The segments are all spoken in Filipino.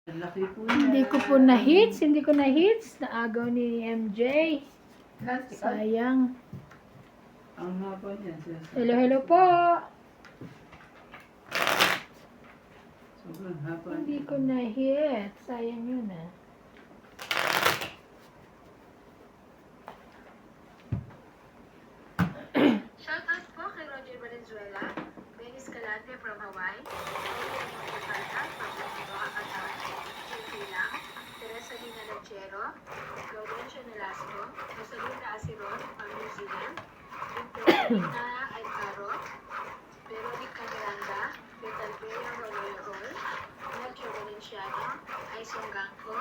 Laki po Hindi ko po na-hits. Hindi ko na-hits. Naagaw ni MJ. Sayang. Ang haba niya. Hello, hello po. Sobrang haba Hindi niya. ko na-hit. Sayang yun ah. Shoutout po kay Roger Valenzuela, Ben Escalante from Hawaii, Roger Montalta from Doha, Qatar, Jeffrey Lang, Teresa Lina Lachero, Laurencio Nolasco, Rosalinda Asiron from New Zealand, Victorina Alcaro, Veronica Miranda, Betalvera Royal, Nacho Valenciano, Aison Gangco,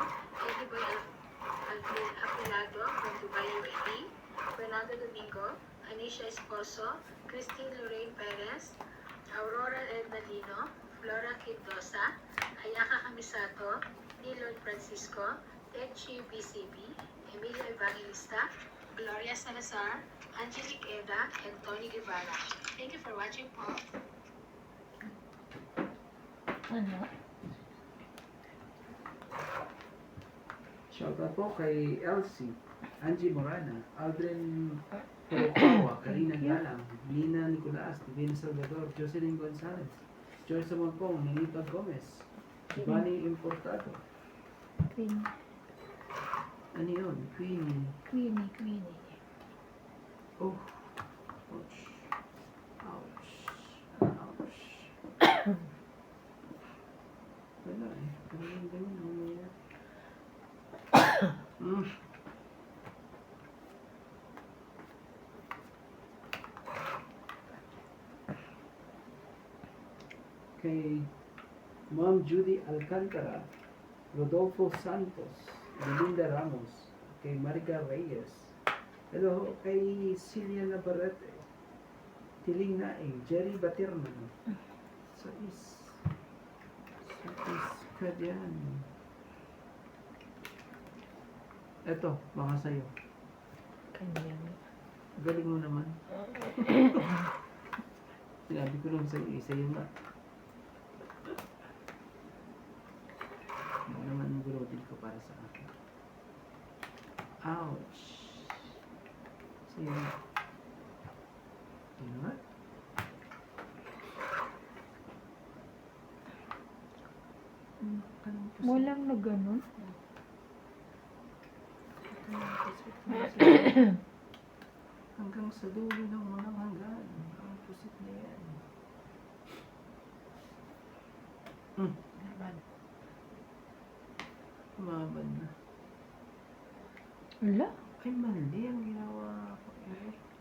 Eddie Boy Apilado from Dubai, UAE, Fernando Domingo, Anisha Esposo, Christine Lorraine Perez, Aurora Ednalino, Flora Quindosa, Ayaka Kamisato, Nilon Francisco, Tenchi BCB, Emilia Evangelista, Gloria Salazar, Angelique Eda, and Tony Guevara. Thank you for watching po. Ano? Shoutout po kay Elsie, Angie Morana, Aldrin Kurokawa, Karina Galang, Nina Nicolas, Divina Salvador, Jocelyn Gonzalez, Joyce Magpong, Ninita Gomez, Bunny Importado. Queenie. Ano yun? Queenie. Queenie. Oh. Ouch. Ouch. Ouch. Wala eh. Ganun. Umiyak. Kay Ma'am Judy Alcantara, Rodolfo Santos, Belinda Ramos, kay Marica Reyes. Hello, kay Celia Navarrete, Tiling Naing, Jerry Batirman. So is ka dyan. Eto, baka sa'yo. Kanyang. Galing mo naman. Sinabi ko lang sa'yo, sa'yo nga. Ano naman ang gulotin ko para sa akin. Ouch! Sa'yo nga. Ano nga? Walang na ganun. Hanggang sa dulo ng mga hanggan. Ang pusit na yan. Umaban na. Wala. Ay, mali ang ginawa ko.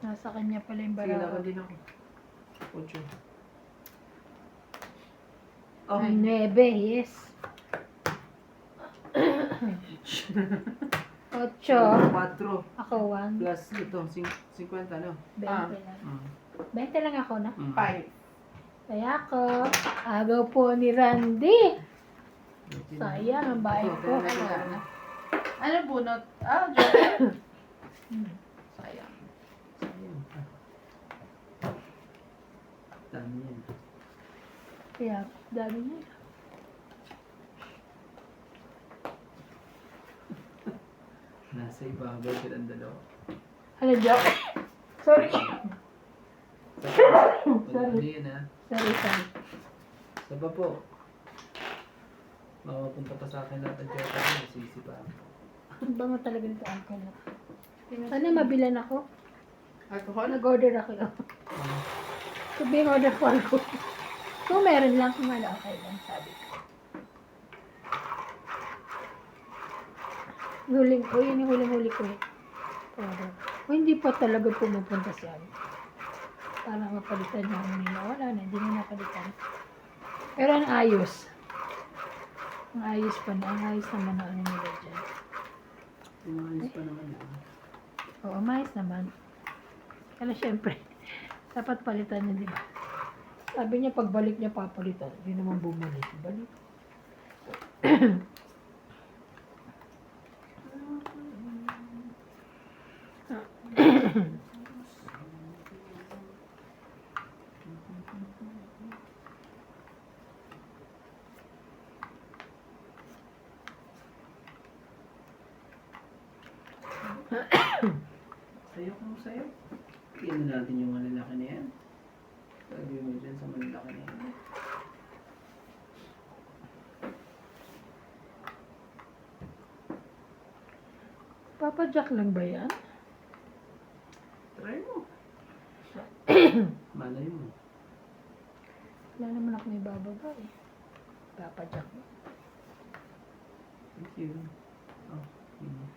Nasa kanya pala yung Sige, lakad barawa. din ako. 8. Oh, Ay, 9, yes. 8. 4 Ako 1. plus ito, 50, no? 20 lang. 20 lang ako na. 5. Kaya ako, agaw po ni Randy. Sayang, ang bahay ko. Ano bunot? Ah, joke. Sayang. Dami yan. Kaya, dami niya. Nasa ibabaw ka ng dalawa. Ano, joke? Sorry. Ano yan, ha? Sorry. Saba po. Mamapunta pa sa akin lahat ng joke ko. Nasisi pa ako. Ang bango talaga nito alcohol na. Sana mabilan ako. Alcohol? Nag-order ako. Sabihin order ko alcohol. Kung meron lang, kung wala, okay lang, sabi ko. Yun yung huling-huli ko eh. Order. O hindi pa talaga pumupunta siya. Para mapalitan niya ang nila. Wala na, hindi na napalitan. Pero ang ayos. Ang ayos pa na. Ang ayos naman na ano nila dyan. Umayos pa naman yan. Oo, ayos naman. Kaya syempre, dapat palitan niya, di ba? Sabi niya, pagbalik niya, papalitan. Hindi naman bumalik. Balik. Sayo kung sayo. Tingnan natin yung malalaki na yan. Lagay mo dyan sa malalaki na yan. Papa Jack lang ba yan? Try mo. Malay mo. Wala naman ako may bababa eh. Papa Jack. Thank you. Oh, Queenie.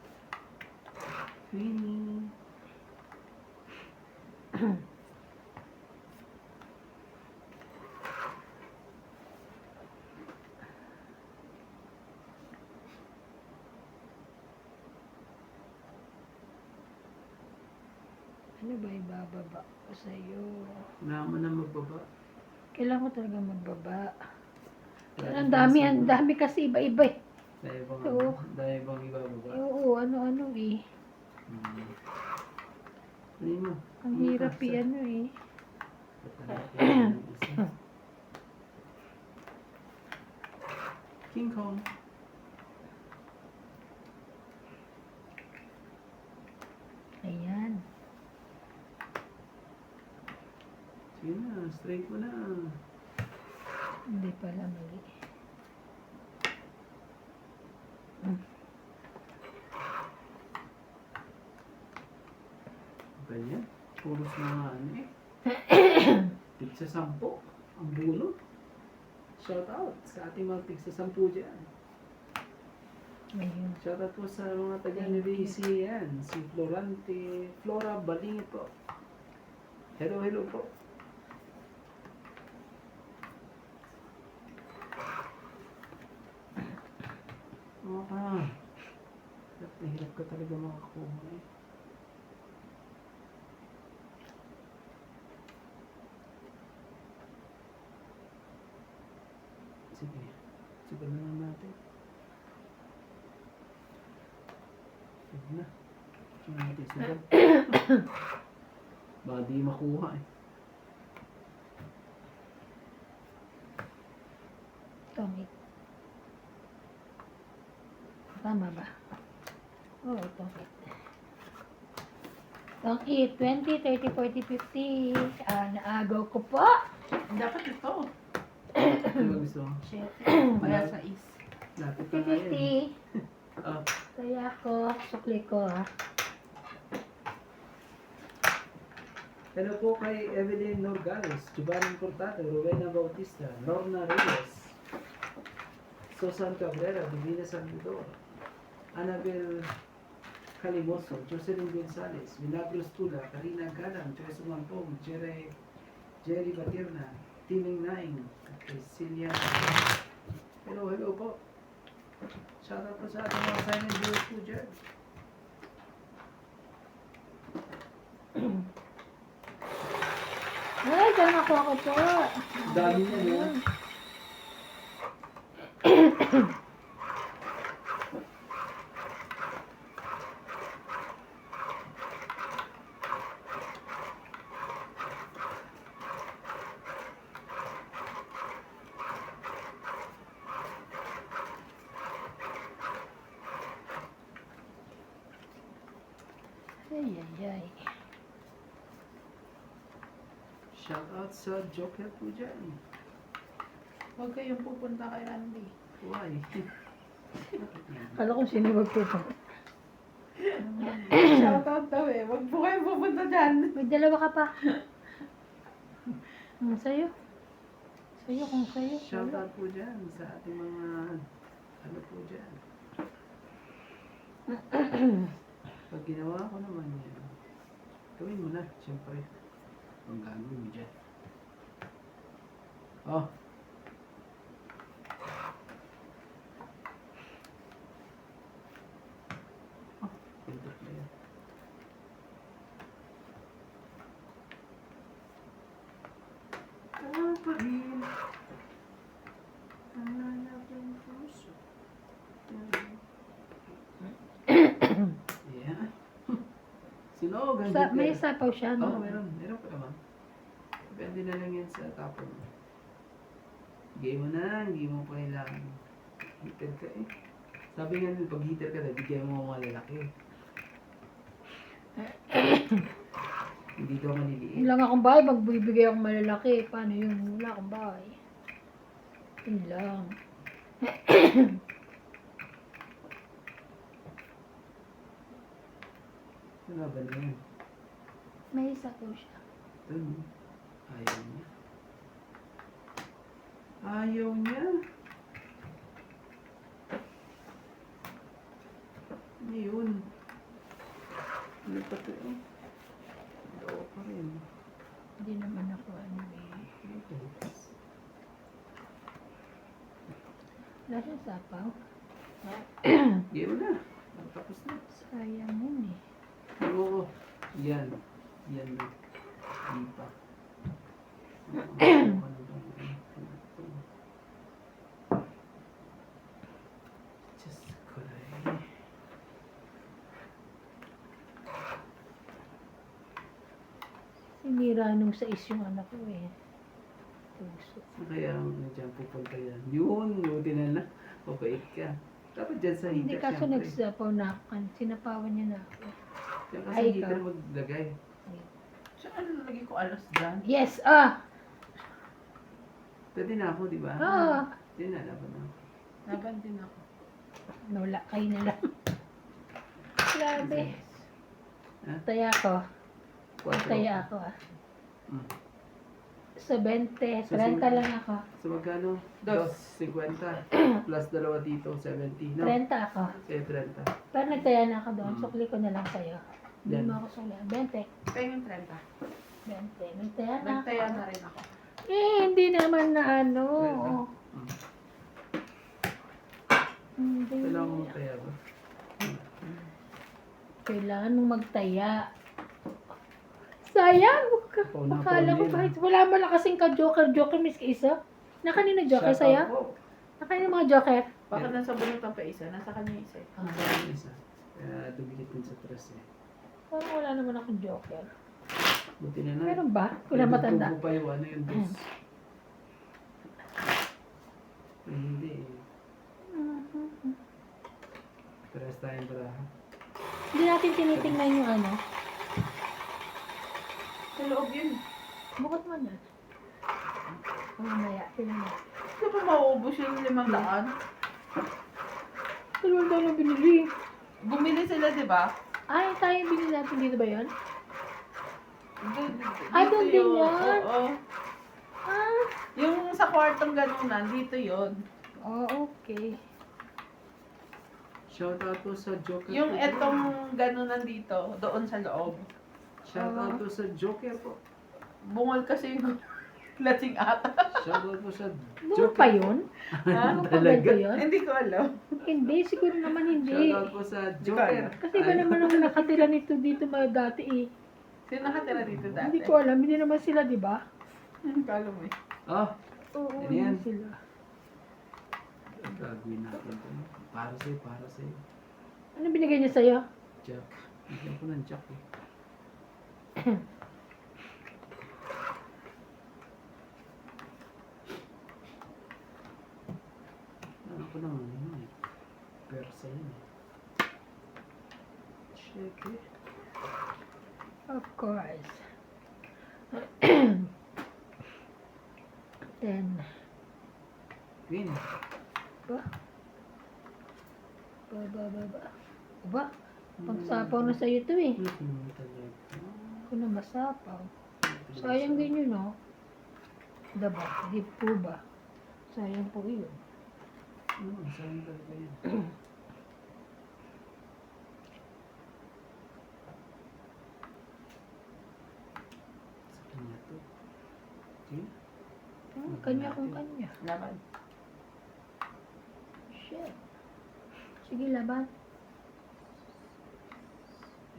Queenie. Ano ba ibababa ko sa'yo? Wala mo na magbaba. Kailangan ko talaga magbaba. Dahil Ang dami kasi iba-iba eh. Dahil Oo. bang ibababa. Oo, ano-ano eh. Hindi mo. Ang hirap eh, ano eh. King Kong. Ayan. Sige na, straight mo na. Hindi pala mali. Ganyan. Puros na nga ano eh. Tigsa 10. Ang bulo. Shout out sa ating mga tigsa 10 dyan. Ayun. Shout out po sa mga taga NBC yan. Si Florante, Flora Balingit po. Hello, hello po. Hirap na hirap ka talaga makakuha eh. Sige. Sige na lang natin. Sige na. Sige natin sa dyan. Baka di makuha eh. Tongit. Tama ba? Oo, tongit. Tongit, 20, 30, 40, 50. Naagaw ko po. Dapat ito. Ano ba gusto mo? Shit. Kaya sa is. Lapit na nga yan. 50. Ah, Kaya ako, sukli ko ha. hello po kay Evelyn Norgales, Giovanni Cortado, Rowena Bautista, Lorna Reyes, Susan Cabrera, Divina Salvador, Annabel Calimoso, Jocelyn Gonzalez, Milagros Tula, Karina Galang, Joyce Umampong, Jerry Batirna, Timing Naing, Cecilia. Hello, hello po. Shoutout po sa ating mga silent viewers po dyan. Ay, dyan ako po. Dami niya, no? Ay. Shoutout sa Joker po dyan. Huwag kayong pupunta kay Andy. Why? Kala ko sino magpupunta. Shoutout daw eh. Huwag po kayong pupunta dyan. May dalawa ka pa. Sa'yo. Sa'yo, kung sa'yo. Wala. Shoutout po dyan sa ating mga ano po dyan. Pag ginawa ko naman yan, gawin mo na, siyempre. Ang gagawin mo dyan. Oh. Oh, pinto na yan. Ang pahil. Ang hanap ng puso. Yeah. Sinog ang May heater. sapaw siya, Oo, no? meron. Meron pa naman. Depende na lang yan sa tapon mo. Bigay mo na, hindi mo pa kailangan. Heater ka eh. Sabi nga nila, pag heater ka na, bigyan mo mga lalaki. Hindi daw maliliit. Yun lang akong bahay, magbibigay akong malalaki. Paano yun? Wala akong bahay. Yun lang. Ano ba na yun? May isa po siya. Ito, no? Ayaw niya. Ayaw niya. Ano yun? Ano pa ito eh? Oo pa rin. Hindi naman ako ano eh. Ito. Wala siyang sapaw. Hindi mo na. Tapos na. Sayang yun eh. Oo. Yan. Yan na. Hindi pa. Ano ba? Diyos ko rin. Sinira nung sa yung anak ko eh. Puso. Kaya nandiyan pupunta yan. Yun, buti na lang. Mabait ka. Dapat dyan sa Hindi heater kaso syempre. nagsapaw na ako. Sinapawan niya na ako. Diyan ka sa Ay, heater ikaw. maglagay. Saan lagi ko alas dyan? Yes! Pwede na ako, di ba? Pwede na, laban na. Laban din ako. Nawala kayo na lang. Grabe. Ha? Taya ko. Quattro. Taya ako ah. Mm. Sa 20. 30 lang ako. So magkano? Dos. 50. Plus dalawa dito, 70. No? 30 ako. Kaya 30. Pero nagtaya na ako doon. Sukli ko na lang sa'yo. Hindi Yan. mo ako sukli. 20. Kaya yung 30. 20. Nagtaya na ako. Nagtaya na rin ako. Eh, hindi naman na ano. Mm. Hindi. Kailangan mo kaya ba? Kailangan mong magtaya. Sayang! Pauna, Akala ko pauna kahit wala mo lang kasing ka-joker. Joker miss ka isa. Na kanina joker sa'yo? Na kanina mga joker? Bakit nasa bunutan pa isa? Nasa kanya isa. Isa. Kaya dumikit din sa tres eh. Parang wala naman akong joker. Buti na na. Meron ba? Wala matanda. Tubo pa yung ano yung dos. Eh, hindi eh. Tres tayong baraha. Hindi natin tinitingnan yung ano. Sa loob yun. Bukod mo na. Mamaya, tingnan mo. Hindi pa mauubos yung 500. Dalawang dalawa binili. Bumili sila, di ba? Ay, tayo binili natin dito ba yun? Ay, doon din yan? Oo. Ah, Yung sa kwartong ganunan, dito yun. okay. Shoutout po sa Joker Yung po. etong ganunan dito, doon sa loob. Shoutout po sa Joker po. Bungol kasi yung lasing ata. Shoutout po sa Doon Joker pa po. yun? Ha? Doon pa ba ito yun? Hindi ko alam. Hindi, siguro naman hindi. Shoutout po sa Joker. Kasi ba naman ang nakatira nito dito mga dati eh. Sino nakatira dito dati? Hindi ko alam, hindi naman sila, di ba? Kala mo eh. Oh, Oo, Ano yan? hindi sila. gagawin natin ito. Para sa'yo, para sa'yo. Ano binigay niya sa'yo? Jack. Bigyan ko ng Jack eh. Ako lang ano eh. Persa yun eh. Check eh. Of course. 10. Queen. Ba? Ba? Pagsapaw na sa'yo to eh. Ano kung talaga? Ako na masapaw. Sayang din yun, no? Diba? Di po ba? Sayang po yun. Oo, sayang talaga yan. Sa kanya to. Okay? Kanya kung kanya. Laban. Shit. Sige, laban.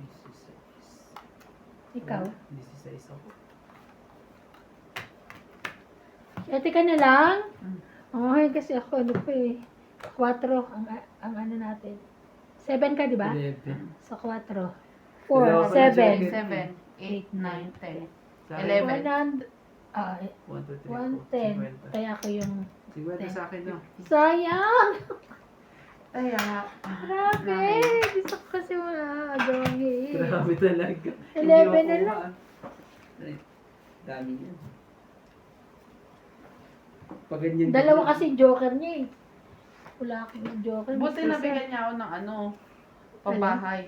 16. Ikaw. 16 ako. Ate ka na lang? Mm. Okay, kasi ako ano pa eh. 4 ang ano natin. 7 ka, di ba? 11. Sa 4. Dalawa 4, pa na 7. jacket. 7, 8, 9, 10. Sa 11. 1, 2, 3, 4, 110. Kaya ako yung 50 sa akin no. sayang! Ay, Grabe! Gusto ko kasi mga agawang hit. Grabe talaga. 11 Hindi na makuha, lang. ah. Ay, dami yan. Pag ganyan Dalawa kasi joker niya eh. Wala akong joker. Buti Gusto nabigyan niya ako ng ano, pambahay.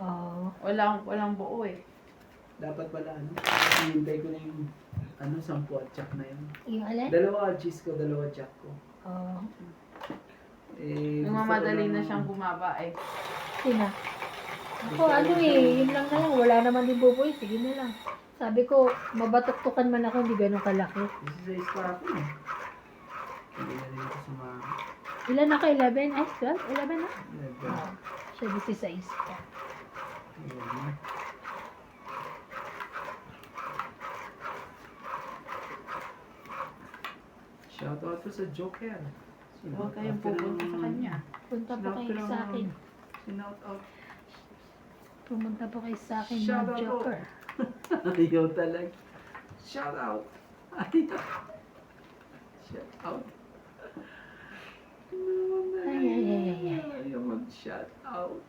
Oo. Walang buo eh. Dapat pala, ano, hinintay ko na yung, 10 at jack na yun. Yung alin? Dalawa cheese ko, dalawa jack ko. Oo. Eh, Yung gusto ko mamadali lang- na siyang bumaba eh. Sina? Ako ano eh, yun lang na lang. Wala naman din buboy. Sige na lang. Sabi ko, mabatuktukan man ako, hindi ganun kalaki. This is pa ako eh. Hindi na rin ako sumama. Ilan na ka? 11? Ay, 12? 11 na? Never. Siya 16 pa. Ayun. Shoutout ko sa Joker. Huwag kayong pupunta sa kanya. Punta po kayo sa akin. Shoutout. Pumunta po kayo sa akin Shout ng out po. joker. Ayaw talaga. Shoutout. Ayaw. Shoutout. Ay, ay, ay, ay, ay. Ayaw mag-shoutout.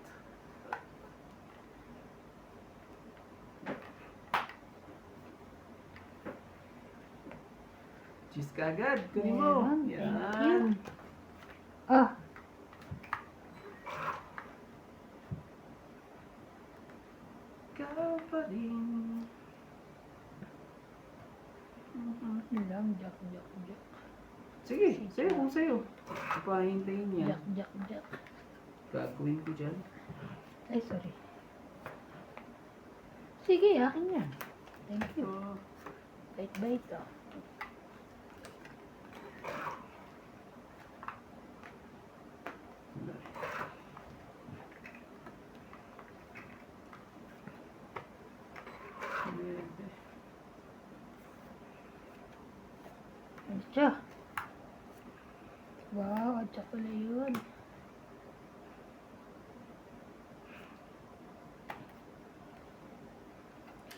Cheese ka agad. Kunin mo. Meron. Thank Yan. Ah, Ikaw pa rin. yun lang. Jack, jack, jack. Sige, sa'yo kung sa'yo. Papahintayin niya. Jack, jack, jack. Gagawin ko dyan. Ay, sorry. Sige, akin yan. Thank you. So, Bait-bait ah. Siya. Wow, at saka pala yun.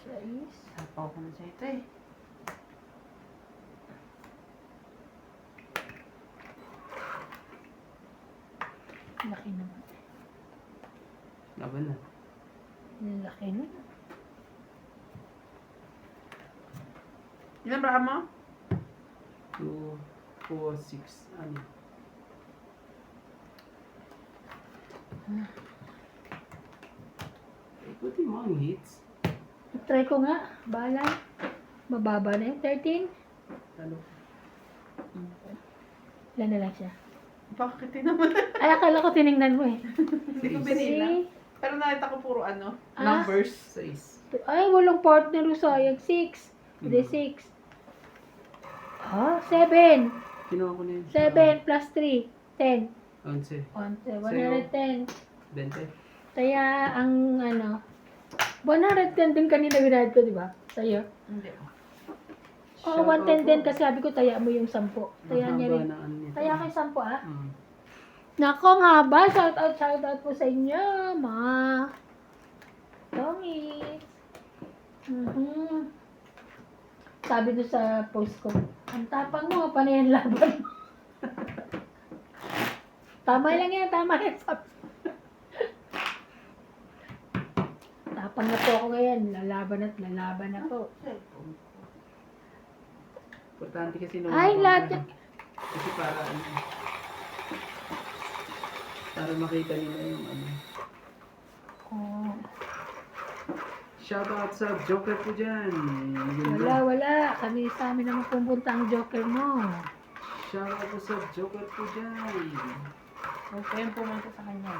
Sais. Sapaw ko na sa ito eh. Laki naman. Laban na. Laki nun. Ilan ba mo? 2, 4, 6. Ano? Ikutin mo ang hits. Try ko nga. Bahala. Mababa na yun. 13? Ano? Ilan na lang siya. Bakit naman? Ay, akala ko tinignan mo eh. Hindi ko Six. binila. See? Pero nakita ko puro ano, Ah. numbers. 6. Ay, walang partner o sayang. 6. Hindi, 6. Ah, 7. Kinuha ko na yun. 7 plus 3. 10. 11. 110. 20. Kaya, ang ano, 110 din kanina binayad ko, di ba? Sa'yo. Hindi. Oo, 110 din kasi sabi ko, taya mo yung 10. Taya niya rin. ano Taya ko yung 10, ah. Mm. Nako, ang haba. Shout out po sa inyo, mga Tommy. Sabi doon sa post ko, ang tapang mo, panay ang laban mo. Tama lang yan, tama yan. Tapang na po ako ngayon, lalaban na po. Importante kasi nung Ay, lahat yan. Kasi para makita nila yung ano. Oh, Shoutout sa Joker po dyan. wala. Kami sa amin naman pumunta ang joker mo. Shoutout po sa Joker po dyan. Huwag kayong pumunta sa kanya.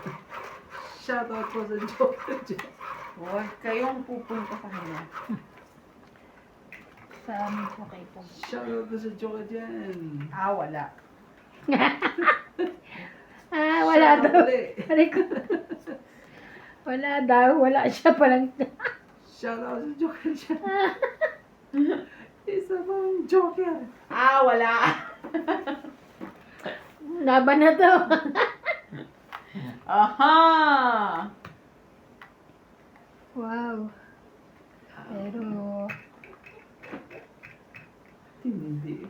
Shoutout po sa Joker dyan. Huwag kayong pupunta sa kanya. Sa amin po kayo pumunta. Shoutout po sa Joker dyan. Ah, wala. Ah, wala Shoutout daw. ulit. Aray ko. Wala daw. Wala siya palang. Shoutout sa Joker dyan. Isa pang Joker. Ah, wala. Laban na to. Aha! Wow. Pero, Hindi.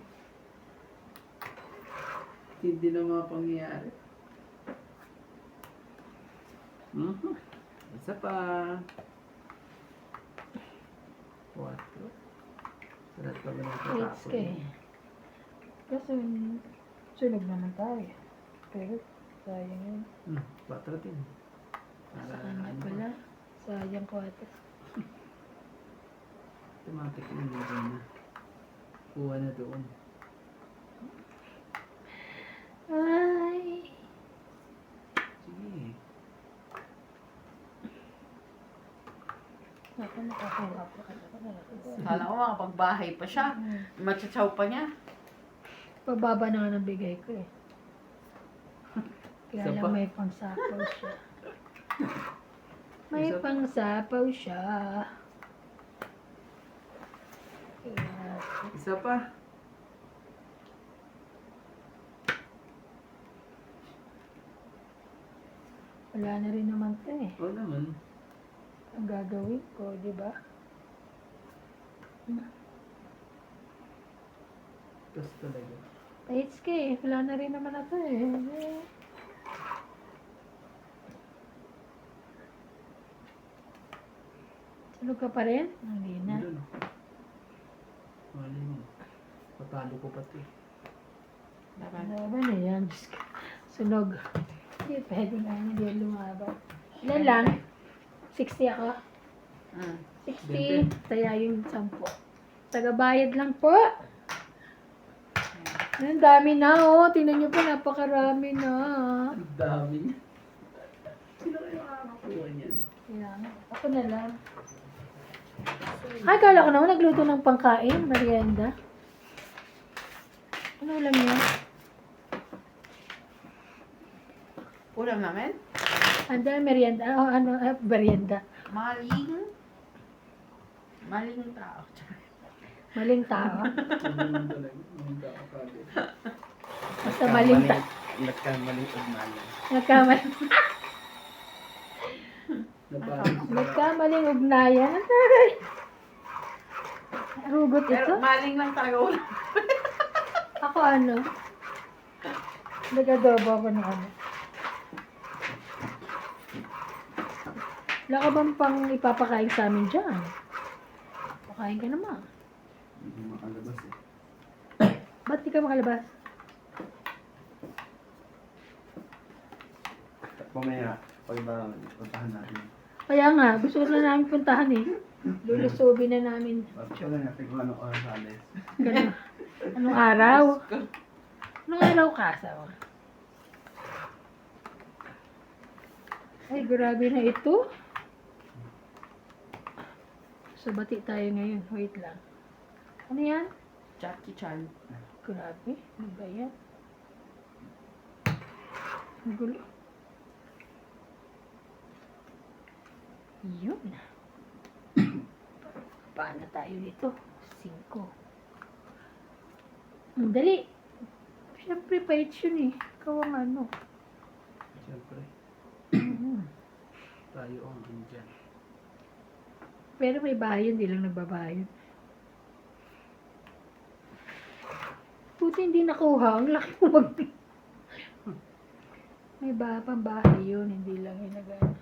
Hindi na mga pangyayari. Mhm. Isa pa. 4. Sarap pa ba ng Eights tatapon? ka eh. Kasi sunog naman tayo. Pero sayang yun. 4 din. Sa kanya pala. Sayang 4. Automatic na yun na. Kuha na doon. Ay. Sige. Ako nakakuha pa ka. Kala ko makapagbahay pa siya. Matsatsaw pa niya. Pababa na nga ng bigay ko eh. Kaya Isa lang pa? may pangsapaw siya. May Isa pa? pangsapaw siya. Kaya, Isa pa. wala na rin naman to eh. Oo naman. Ang gagawin ko, di ba? Tapos talaga. Tights ka eh. Wala na rin naman ako eh. Sunog ka pa rin? Hindi na. Doon. Mali mo. Patalo ko pati. Ano ba na yan? Diyos ko. Sunog. Hindi pwede nga. Hindi yan lumaban. Ilan lang? 60 ako. 60. Kaya yung 10. Tagabayad lang po. Ang dami na oh. Tingnan nyo po. Napakarami na. Ang dami niya. Sino kayo makakakuha niyan? Kaya nga. Ako na lang. Ay, kala ko naman nagluto ng pangkain. Merienda. Ano ulam niya? Ulam namin? Anda, merienda. Oh, ano, merienda. Maling tao. Maling tao. Ano talaga? Ang kakakagod. Basta maling tao. Nagkamaling ugnayan. Nagkamali. Naparang Nagkamaling ugnayan. Ang taray. Rugot ito. Pero maling lang talaga ulam. Ako ano? Nagadobo ako ng ano. Wala ka bang pang ipapakain sa amin dyan? Pakain ka naman. hindi makalabas eh. Ba't di ka makalabas? Mamaya, pag puntahan natin. Kaya nga, gusto na namin puntahan eh. Lulusubin na namin. Wala na, tignan anong oras alis. Ganun. Anong araw? Anong araw ka asawa? Ay, grabe na ito. So, bati tayo ngayon. Wait lang. Ano yan? Jackie Chan. Grabe. Ano ba yan? Ang gulo. Yun. Paano tayo dito? 5. Ang dali. Siyempre, pahit yun eh. Ikaw ang ano. Siyempre, tayo ang andyan. Pero may bahay yun, di lang nagbabayad. Buti hindi nakuha. Ang laki mo mag... May pang bahay yun, hindi lang yung nag-ano.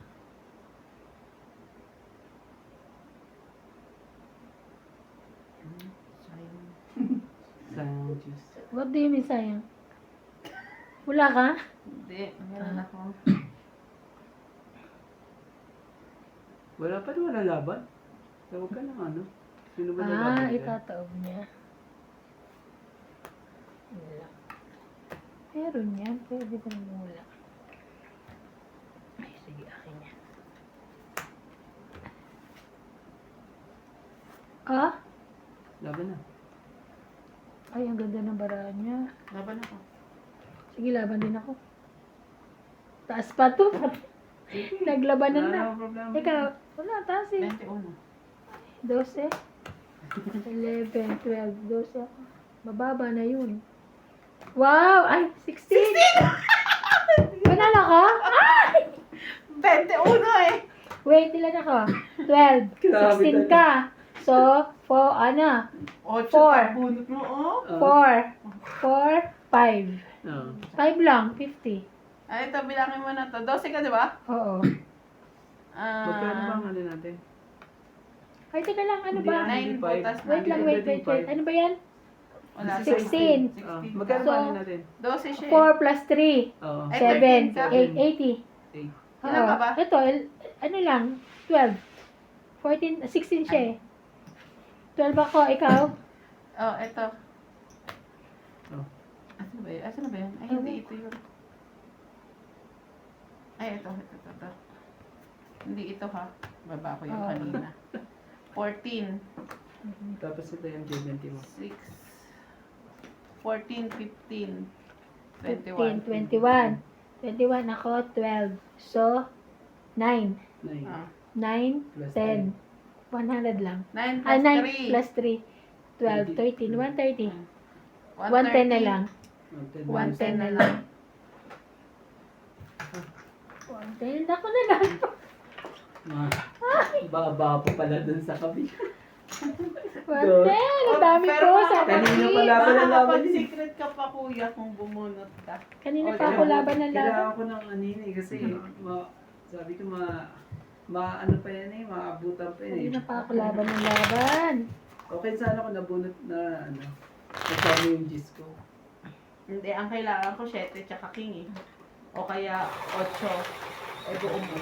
Sayang. Sayang juice. What do you mean, sayang? Wala ka? Hindi, meron ako. Wala pa rin wala laban. Tawag ka ng ano. Sino ba nalaban Ah, dyan? itataob niya. Wala. Meron yan. Pwede pa naman wala. Ay, sige, akin yan. Ah? Laban na. Ay, ang ganda ng baraan niya. Laban ako. Sige, laban din ako. Taas pa to. Naglabanan na. Wala problema. Ikaw, wala, taas eh. 21. 12. 11, 12, 12 ako. Mababa na yun. Wow! Ay, 16! Panalo ko? Ay! 21 eh! Wait, ilan ako? 12. Grabe 16 ka. So, 4, ano? 8 Four. bunot mo, oh. 4. 4, 5. Oo. 5 lang, 50. Ay, ito, bilangin mo na to. 12 ka, di ba? Oo. Magkano ba ang ano natin? Ay, teka lang, ano Hindi, ba? 9 butas na. Wait lang, wait. Ano ba yan? Wala. 16. 16. Magkano ba So, ano natin? 12 siya. 4 plus 3. Oo. Ay, 7, 13 ka. 8, 80. 8. Ilan ka ba? Ito, ano lang, 12. 14, 16 siya eh. 12 ako, ikaw? Oh, eto. Oh. Asan ba yun? Asan na ba yun? Ay, hindi ito yun. Ay, ito. Hindi ito ha. Baba ko yung Oo. kanina. 14. Tapos ito yung J20 mo. 6. 14, 15. 15, 21. 21 ako, 12. So, 9. 9. Ah. 9, Plus 10. 100 lang. 9 Ah, plus 9 3. plus 3. 12, 13, 130. 110 130. na lang. 110 na lang. 110 ako na lang. Baba pa pala dun sa kabila. 110, ang dami Pero po baka sa kanina kapatid. pala- Laban ng laban Makakapag-secret ka pa kuya kung bumunot ka. Kanina Oh, pa ako laban ng laban. Kailangan ko ng anino eh, kasi sabi ko ano pa yan eh, maabutan pa yan eh. Kanina pa ako laban ng laban. Okay sana kung nabunot na kasama yung G's ko. Hindi, ang kailangan ko 7 tsaka king eh. O kaya 8. E buo mo.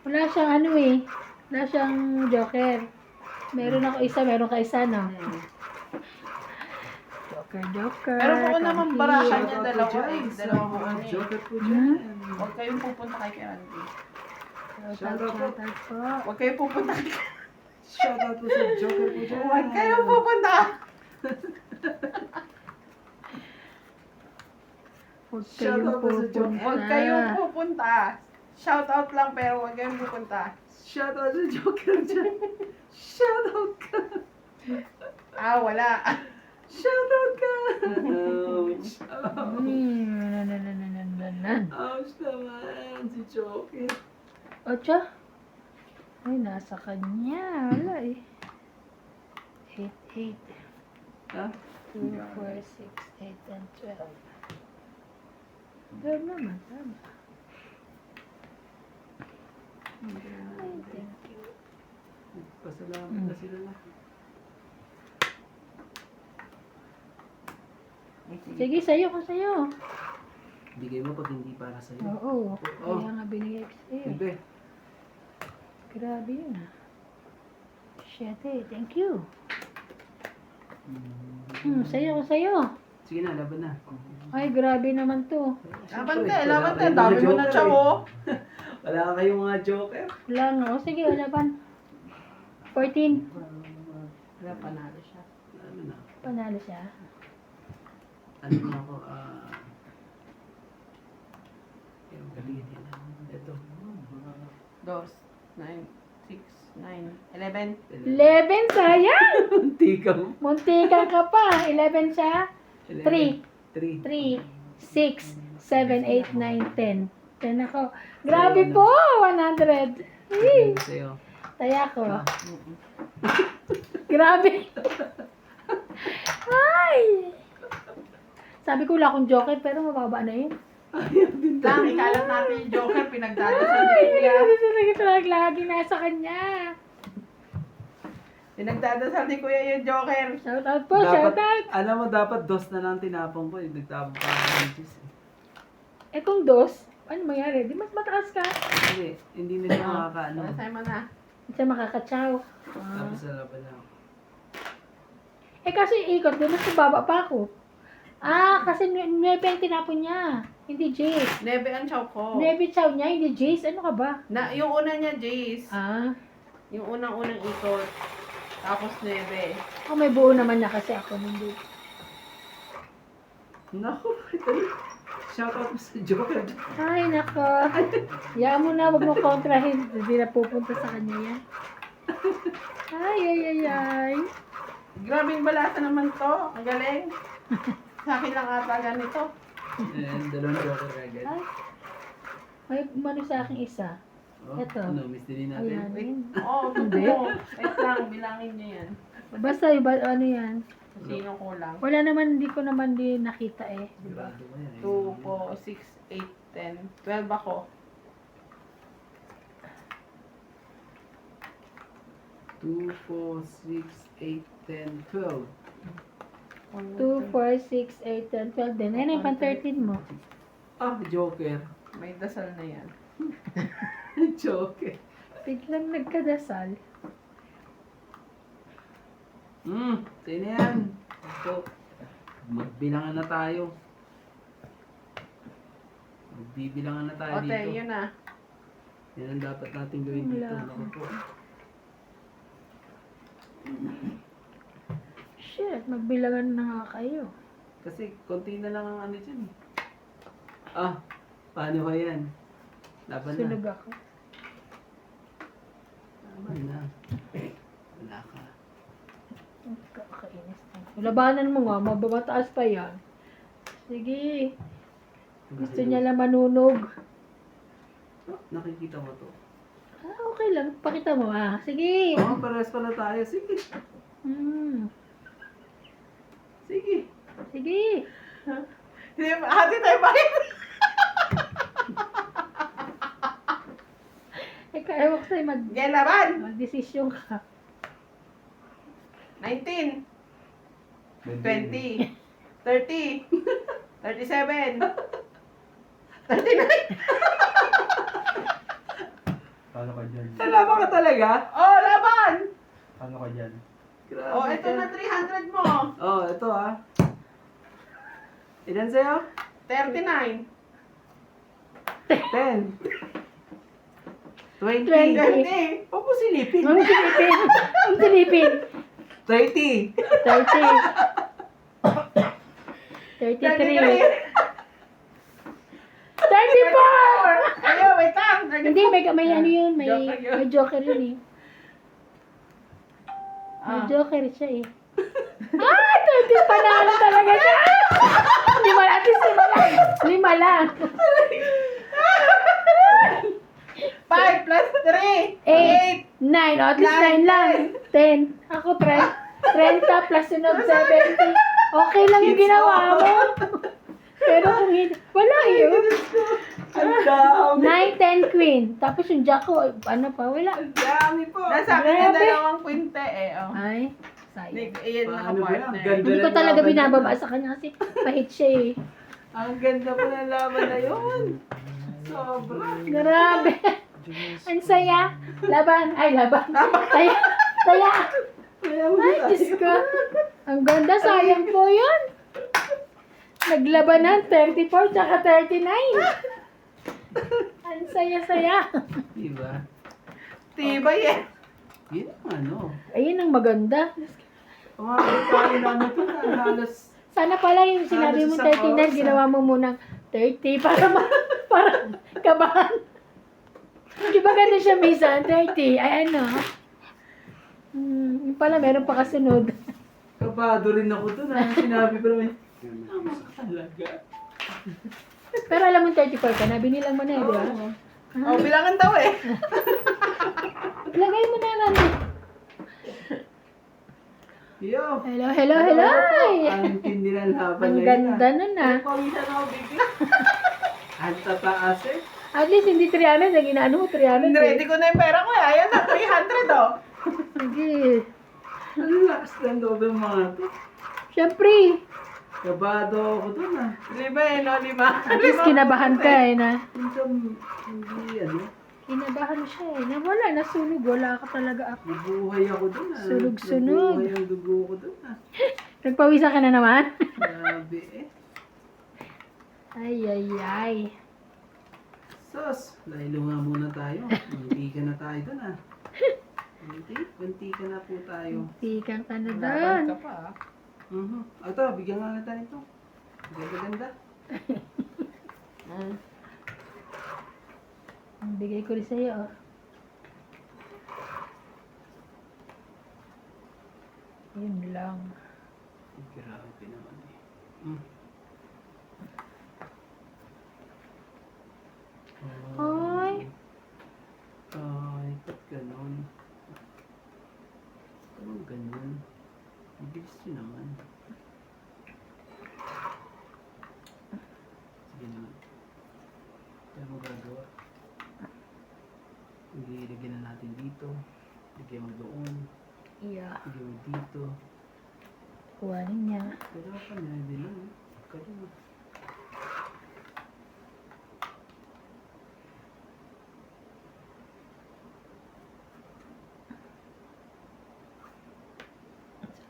Wala siyang ano eh. Wala siyang joker. Meron ako isa, meron ka isa, no? Joker. Pero kung naman come barahan here. niya, dalawa eh. Dalawa mo ano eh. Joker po dyan. Huwag kayong pupunta kay Randy. Shoutout po. Huwag kayong pupunta kay Shoutout po sa Joker po dyan. Huwag kayong pupunta. Huwag Shoutout kayong po sa Joker. pupunta. Huwag kayong pupunta. Shout out lang pero huwag kayong pupunta. Shoutout sa Joker dyan. Shoutout ka. Wala. Shoutout ka. Ouch. Nan. Ouch naman si Joker. Ocho? Ay, nasa kanya. Wala eh. 8, 8. Ha? 2, 4, 6, 8, and 12. 12 naman, tama. Ay, thank you. Pasalamat na sila na. Sige, sa'yo ko sa'yo. Bigay mo pag hindi para sa'yo. Oo, kaya nga binigay ko sa'yo. Bebe. Grabe yun ah. Siyete, thank you. Sa'yo ko sa'yo. Sige na, laban na. Ay, grabe naman to. Laban Siyempre, ka, wala laban ka. kayong Dami mga mo na Joker siya eh. oh. Wala kayong mga Joker. Wala nga. O sige, wala pa. 14. Wala, panalo siya. Ano na? Panalo siya. Ano na ako? Yung galit yan. Ito. 2, 9, 6, 9, 11. 11, sayang! Tikam. Muntikan ka pa. 11 siya. 3. 3. 3, 6, 7, 8, 9, 10. 10 ako. Grabe po! 100. Hey, Sa'yo. taya ko. Grabe. Ay! Sabi ko wala akong joker pero mababa na yun. Lang, ikalat natin yung Joker, pinagdadasal ni Kuya. Lagi nasa kanya. Pinagdadasal ni Kuya yung Joker. Shout out po, shout out. Alam mo, dapat dos na lang tinapong ko. Yung nagtabong pa ako ng Diyos. Eh kung dos, ano mangyari? Di mas mataas ka. Hindi na siya makakaano. Sa'yo mo na. Hindi siya makakatsaw. Tapos sa laban na ako. Eh kasi ikot, di mas baba pa ako. Kasi 9 ang tinapon niya. Hindi Jace. 9 ang chow ko. 9 chow niya, hindi Jace. Ano ka ba? Yung una niya, Jace. Yung Yung unang-unang ikot. Tapos 9. may buo naman na kasi ako hindi. Naku, ito. Shoutout mo sa Joker. Ay, nako. Hayaan mo na, wag mo kontrahin. Hindi na pupunta sa kanya yan. Ay. Grabing balata naman to. Ang galing. Sa akin lang ata ganito. And dalawang Joker agad. Ay. May umano sa akin isa. Oh, Eto. Ano, mystery natin. Ayan. Oo, Hindi. totoo. Wait lang, bilangin niyo yan. Basta iba, ano yan. Sino kulang? Wala naman, hindi ko naman din nakita eh. Diba? Sigurado ko yan. 2, 4, 6, 8, 10. 12 ako. 2, 4, 6, 8, 10, 12. 2, 4, 6, 8, 10, 12 din. Ayun yung pang 13 mo. Ah, Joker. May dasal na yan. Joker. Biglang nagkadasal. Sino yan? Ito. Magbilangan na tayo. Magbibilangan na tayo Ote, dito. yun na. Yan ang dapat natin gawin dito. Wala Naku po. Shit, magbilangan na nga kayo. Kasi konti na lang ang ano dyan. Ah, paano ba yan? Laban na. Sunog ako. Laban na. Wala ka. Kakainis na. Labanan mo nga, mababataas pa yan. Sige. Gusto niya lang manunog. Oh, nakikita mo to. Ah, okay lang. Pakita mo ah. Sige. Oo, pares pala tayo. Sige. Sige. Sige. Hindi, hati tayo ba? Ewan ko sa'yo Yan laban! mag-desisyon ka. 19, 20, 30, 37, 39. Paano ka dyan? Salamat ka talaga? Oh, laban! Paano ka dyan? Grabe Oh, ito ka. na 300 mo. Oh, ito ah. Ilan sa'yo? 39. 10. 20. 20. Huwag mo silipin. Ang silipin. Ang silipin. 30. 30. 33. 34! Ayaw, wait lang. Hindi, may ano yun. May, Joker yun. may joker yun eh. May Ah. joker siya eh. Ah! 30 panalo talaga siya! Lima, at least lima lang. 5 plus 3. 8, 9. O, at least 9 lang. 10. Ako, 30 plus sunog 70. Okay lang yung ginawa mo. Pero kung hindi, wala yun. Ang dami. 9, 10 queen. Tapos yung jack ko, ano pa, wala. Ang dami po. Nasa akin yung Grabe. dalawang kwinte eh. Oh. Ay, sayang. Iyan Paano ba yan? naka-partner. Ganda Hindi ko ng talaga laban binababa na. sa kanya kasi pahit siya eh. Ang ganda po ng laban na yun. Sobra. Grabe. Ang saya. Laban. Ay, laban. Saya. Saya. Ay, Diyos ko. Ang ganda. Sayang po yun. Naglabanan. 34 tsaka 39. Ang saya-saya. Diba? Tibay eh. Yun ang ano. Ayun ang maganda. Umabot tayo na ano to na halos. Sana pala yung sinabi mo Halos isang 39, oras, ginawa mo munang 30 para para kabahan. Di ba ganun siya minsan? 30. Ay ano? Yung pala meron pa kasunod. Kabado rin ako to na sinabi ko naman. Tama ka talaga. Pero alam mo 34 ka na, binilang mo na eh, di ba? Oo. Oh, bilangan daw eh. Lagay mo na lang. Yo. Hello, hello, hello. Ang tindi ng laban Ang na yun. ganda nun ah. Pawisan ako bigla. Ang tataas eh. At least hindi 300, ang inaano mo 300 Ready eh. ko na yung pera ko eh. Ayan na, 300 oh. Sige. Ang lakas ng loob ng mga to. Siyempre, Kabado ako doon ah. 5 eh, no? 5. at least kinabahan ka eh na. Minsan, hindi ano. Kinabahan siya eh. Na wala, nasunog. Wala ka talaga ako. Nabuhay ako doon ah. Sunog-sunog. Nabuhay ang dugo ko doon ah. Nagpawisan ka na naman? Grabe eh. Ay, ay, ay. Sos, laylo nga muna tayo. Munti ka na tayo doon ah. Munti ka na po tayo. Tikan ka na Laban doon. ka pa ah. Ito, bigyan nga natin ito. Ganda-ganda. Ang bigay ko rin sa'yo, oh. Yun lang. Grabe naman eh. Ay. Ay, ba't ganon? Anong ganyan? dito. Lagyan mo doon. Yeah. Lagyan mo dito. Kuhanin niya. Pero pa na, hindi lang. Kaya.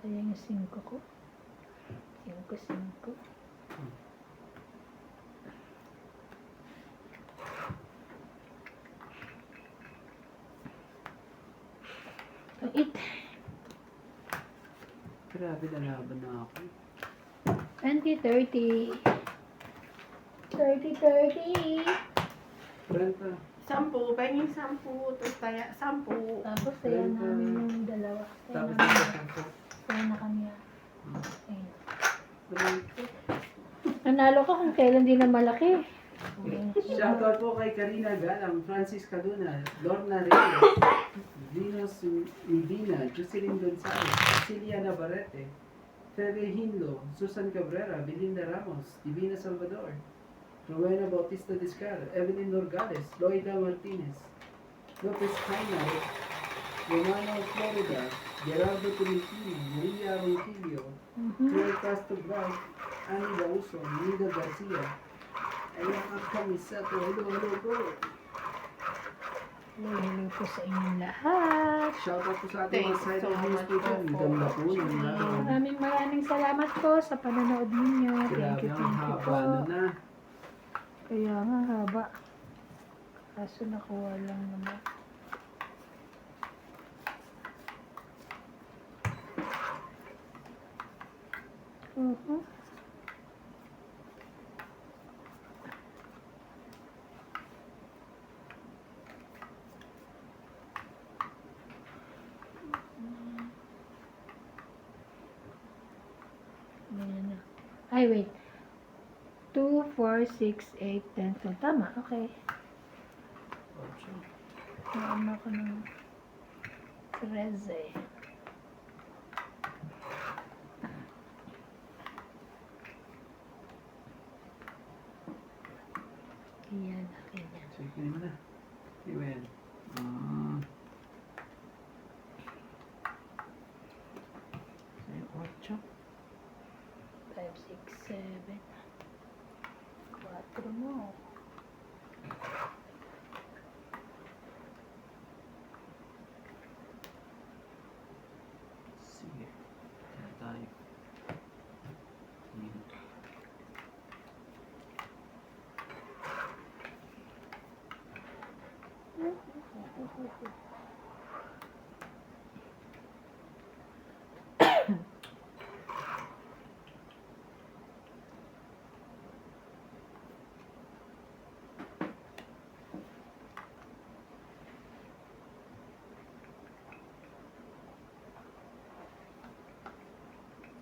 Sayang yung 5 ko. 5. Pait. Grabe na laban na ako. 20-30. 30-30. Renta. 10, pahingin 10, tapos tayo, 10. Tapos saya namin yung dalawa. Tapos Saya dito namin. sa Saya na kami. Ayun. Renta. Nanalo ka kung kailan din na malaki. Shoutout po kay Karina Galang, Francis Caduna, Lorna Reyes, Venus Medina, Jocelyn Gonzalez, Cecilia Navarrete, Fede Hinlo, Susan Cabrera, Belinda Ramos, Divina Salvador, Rowena Bautista Discar, Evelyn Norgales, Loida Martinez, Lopez Jaina, Romano Florida, Gerardo Tolentino, Maria Ronquillo, Claire Castro Brown, Annie Bauso, Nida Garcia, ayan ang kamisato. Hello po. Hello po sa inyong lahat. Shoutout po sa ating mga Thanks side so of news much po dyan. po. Ganda po ng lahat. Maraming salamat po sa panonood ninyo. Thank Grabe you, ang thank you haba po. na na. Kaya nga haba. Kaso nakuha lang naman. Ganyan na. Ay, wait. 2, 4, 6, 8, 10. So, tama. Okay. Naano ko ng 13. Ayan, ayan. Sige na. Iwen. 8. 5, 6, 7. 4 mo. Sige. Kaya tayo. Yun.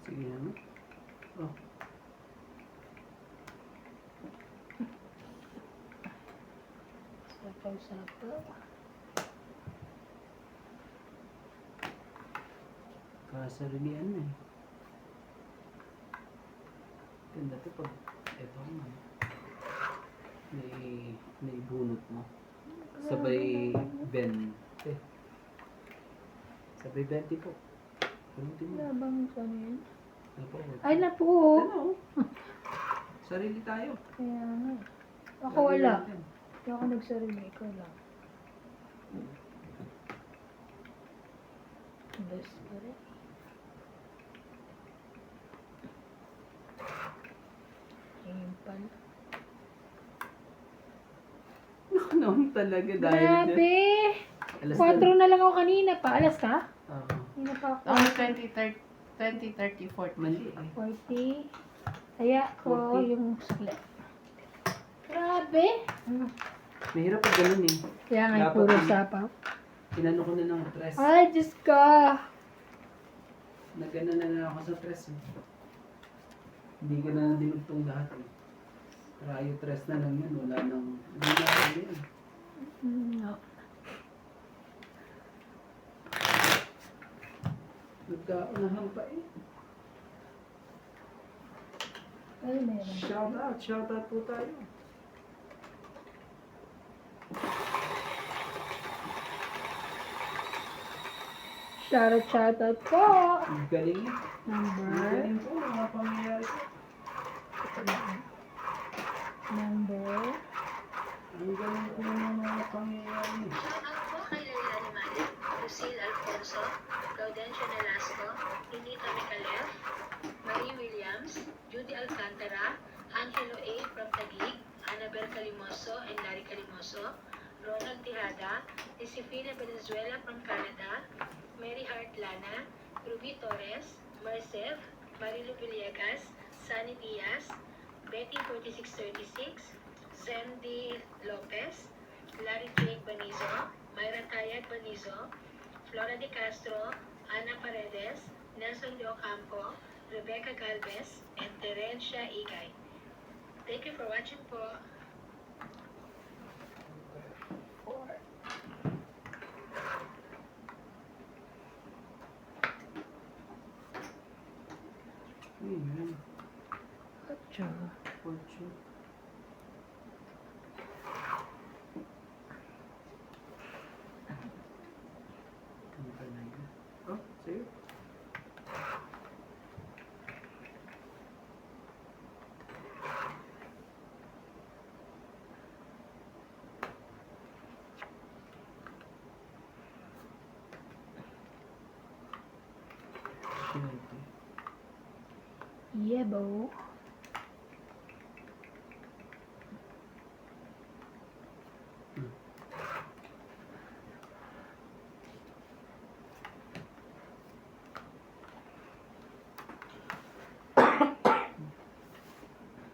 Sige na. Oh. Sapaw-sapaw. Kasarilian na eh. Ganda to pag ito man. May bunot mo. Sabay 20. Sabay 20 po. Bunutin mo. Labang ko na yun. Ano po? Ay, napo. Ano? Sarili tayo. Kaya nga. Ako Lagi wala. natin. Hindi ako nagsarili. Ikaw lang. Best pa rin. Ayun pala. Noon talaga dahil Grabe! Alas 4 na lang ako kanina pa. Alas ka? Oo. Kanina pa ako. Ako 20, 30, 40. Mali eh. 40. Kaya ko 40. yung sukle. Grabe! Mahirap pag ganun eh. Kaya nga Dapat puro yun. sapaw. Tinano ko na ng tres. Ay, Diyos ka! Nagano na lang ako sa tres eh. Hindi ko na dinugtong lahat eh. Rayo tres na lang yun. Wala nang... Hindi na ako yun. No. Nagkaunahan pa eh. Ay, meron. Shout out po tayo. Shoutout po. Ang galing eh. Ang Number. galing po, mga pangyayari ko. Number. Ang galing po ng mga pangyayari. Shoutout po kay Leilani Malik, Lucille Alfonso, Gaudencio Nelasco, Ninita Micalef, Marie Williams, Judy Alcantara, Angelo A. from Taguig, Annabel Calimoso and Larry Calimoso, Ronald Tejada, Josefina Valenzuela from Canada, Mary Hart Lana, Ruby Torres, Marcel, Marilu Villegas, Sunny Diaz, Betty 4636, Zendy Lopez, Larry Craig Banizo, Myra Tayag Banizo, Flora De Castro, Ana Paredes, Nelson De Ocampo, Rebecca Galvez, and Terencia Igay. Thank you for watching po. Ayan. Ocho. 8. Ano pa na yun? Oh, sa'yo. Siyempre. Yebo.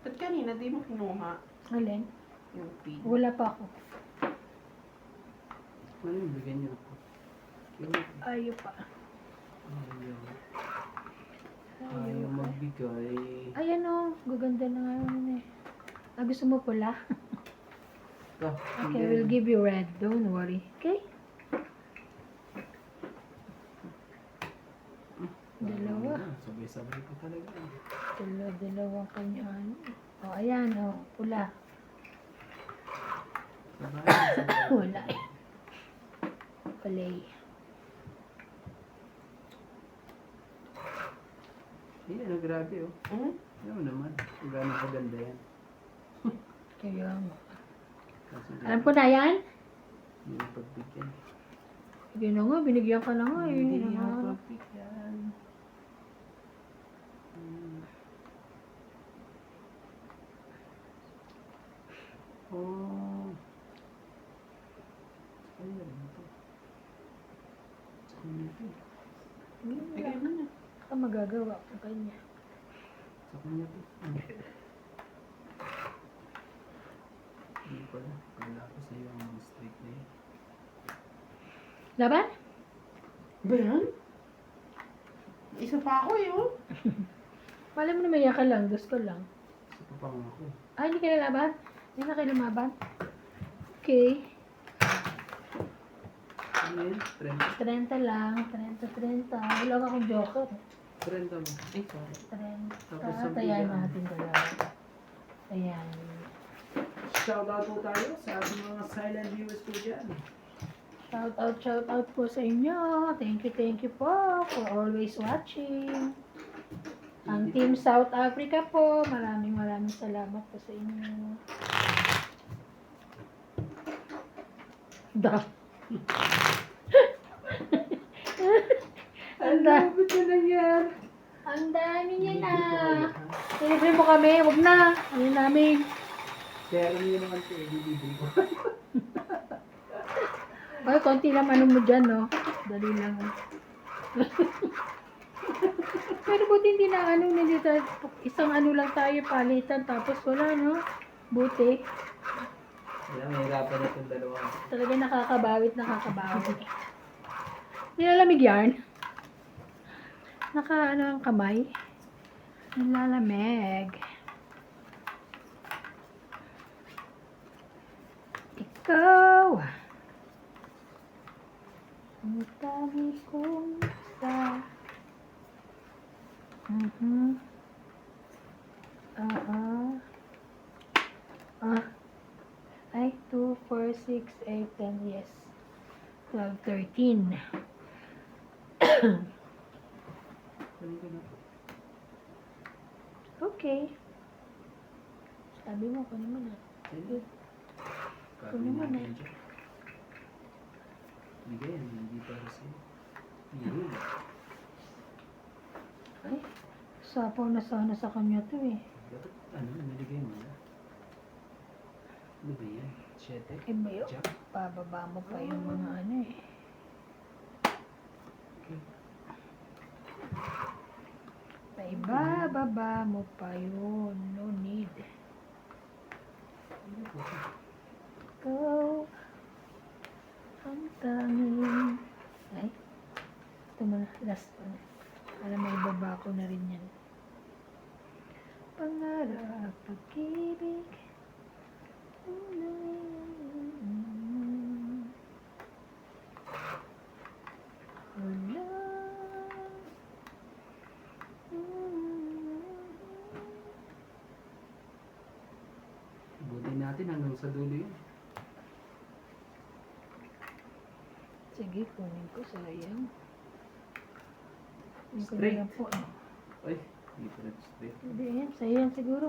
Ba't kanina di mo kinuha Alin? yung pin? Wala pa ako. Ano yung bigyan niyo ako? Yung Ayaw pa. ayaw. Ayaw Ayaw pa. magbigay. Ayan o. Gaganda na nga yun eh. Ah, gusto mo pula? Ito. Okay, we'll give you red. Don't worry. Okay? Dalawa. Sabay-sabay ko talaga. Dalawang kanyaan. O, ayan o. Pula. Sabay. Wala eh. Palay. Yan, grabe oh. Hmm? Ano naman, kung gaano kaganda yan. Kaya nga. Kasi Alam ko na yan. hindi na pagbigyan. Sige na nga, binigyan ka na nga eh. Hindi Yun na na nga. pagbigyan. Hmm. Oh. Ayan ito. Sa kanya to. Bigay mo na. Ka magagawa ko kanya. Sa kanya to. Hindi pala. Kala ko sa'yo ang mga straight na yun. Laban? Ba yan? Isa pa ako eh, oh. Wala mo naman yan ka lang. Gusto ko lang. Sa papang ako. Ah, hindi ka na laban? Hindi na kayo lumaban? Okay. Ano yun? 30? 30 lang. 30. Wala ka akong joker. 30 mo. Ay, sorry. 30. Tapos ang Tayan bigyan. natin dalawa. Ayan. Shoutout po tayo sa ating mga silent viewers po dyan. Shout out po sa inyo. Thank you po for always watching. Ang Team South Africa po, maraming salamat po sa inyo. Da. Ang labot na nangyari. Ang dami niya na. Hindi ko kaya, ha? Libre mo kami, huwag na. Ano namin? Kaya kami yun naman ito, libre ko. Ay, konti lang ano mo dyan, no? Dali lang. Pero buti hindi na ano, hindi isang ano lang tayo palitan, tapos wala, no? Buti. Wala, mahirapan na itong dalawa. Talaga nakakabawit. Nilalamig yarn. Naka ano ang kamay. Nilalamig. Ikaw. Ang dami kong isa. Ay, 2, 4, 6, 8, 10, yes. 12, 13. Kunin ko na. Okay. Sabi mo, kunin mo na. Ayun. Kunin mo na. natin dyan. Bigay yan, hindi para sa'yo. Yun. Ay, sapaw na sana sa kanya to eh. Dapat, naligay mo na. Ano ba yan? 7? Iba yun. Jack? Pababa mo pa yung mga ano eh. Okay. Paibababa mo pa yun. No need. Ano po? Go. Ang tanging. Ay. Ito mo na. Last one. Alam mo, ibaba ko na rin yan. Pangarap, pag-ibig. Wala. Buti natin hanggang sa dulo yun. Sige, kunin ko. Sayang. Kunin ko na Straight. lang po. Ay, hindi pa rin straight. Hindi yan. Sa iyo yan siguro.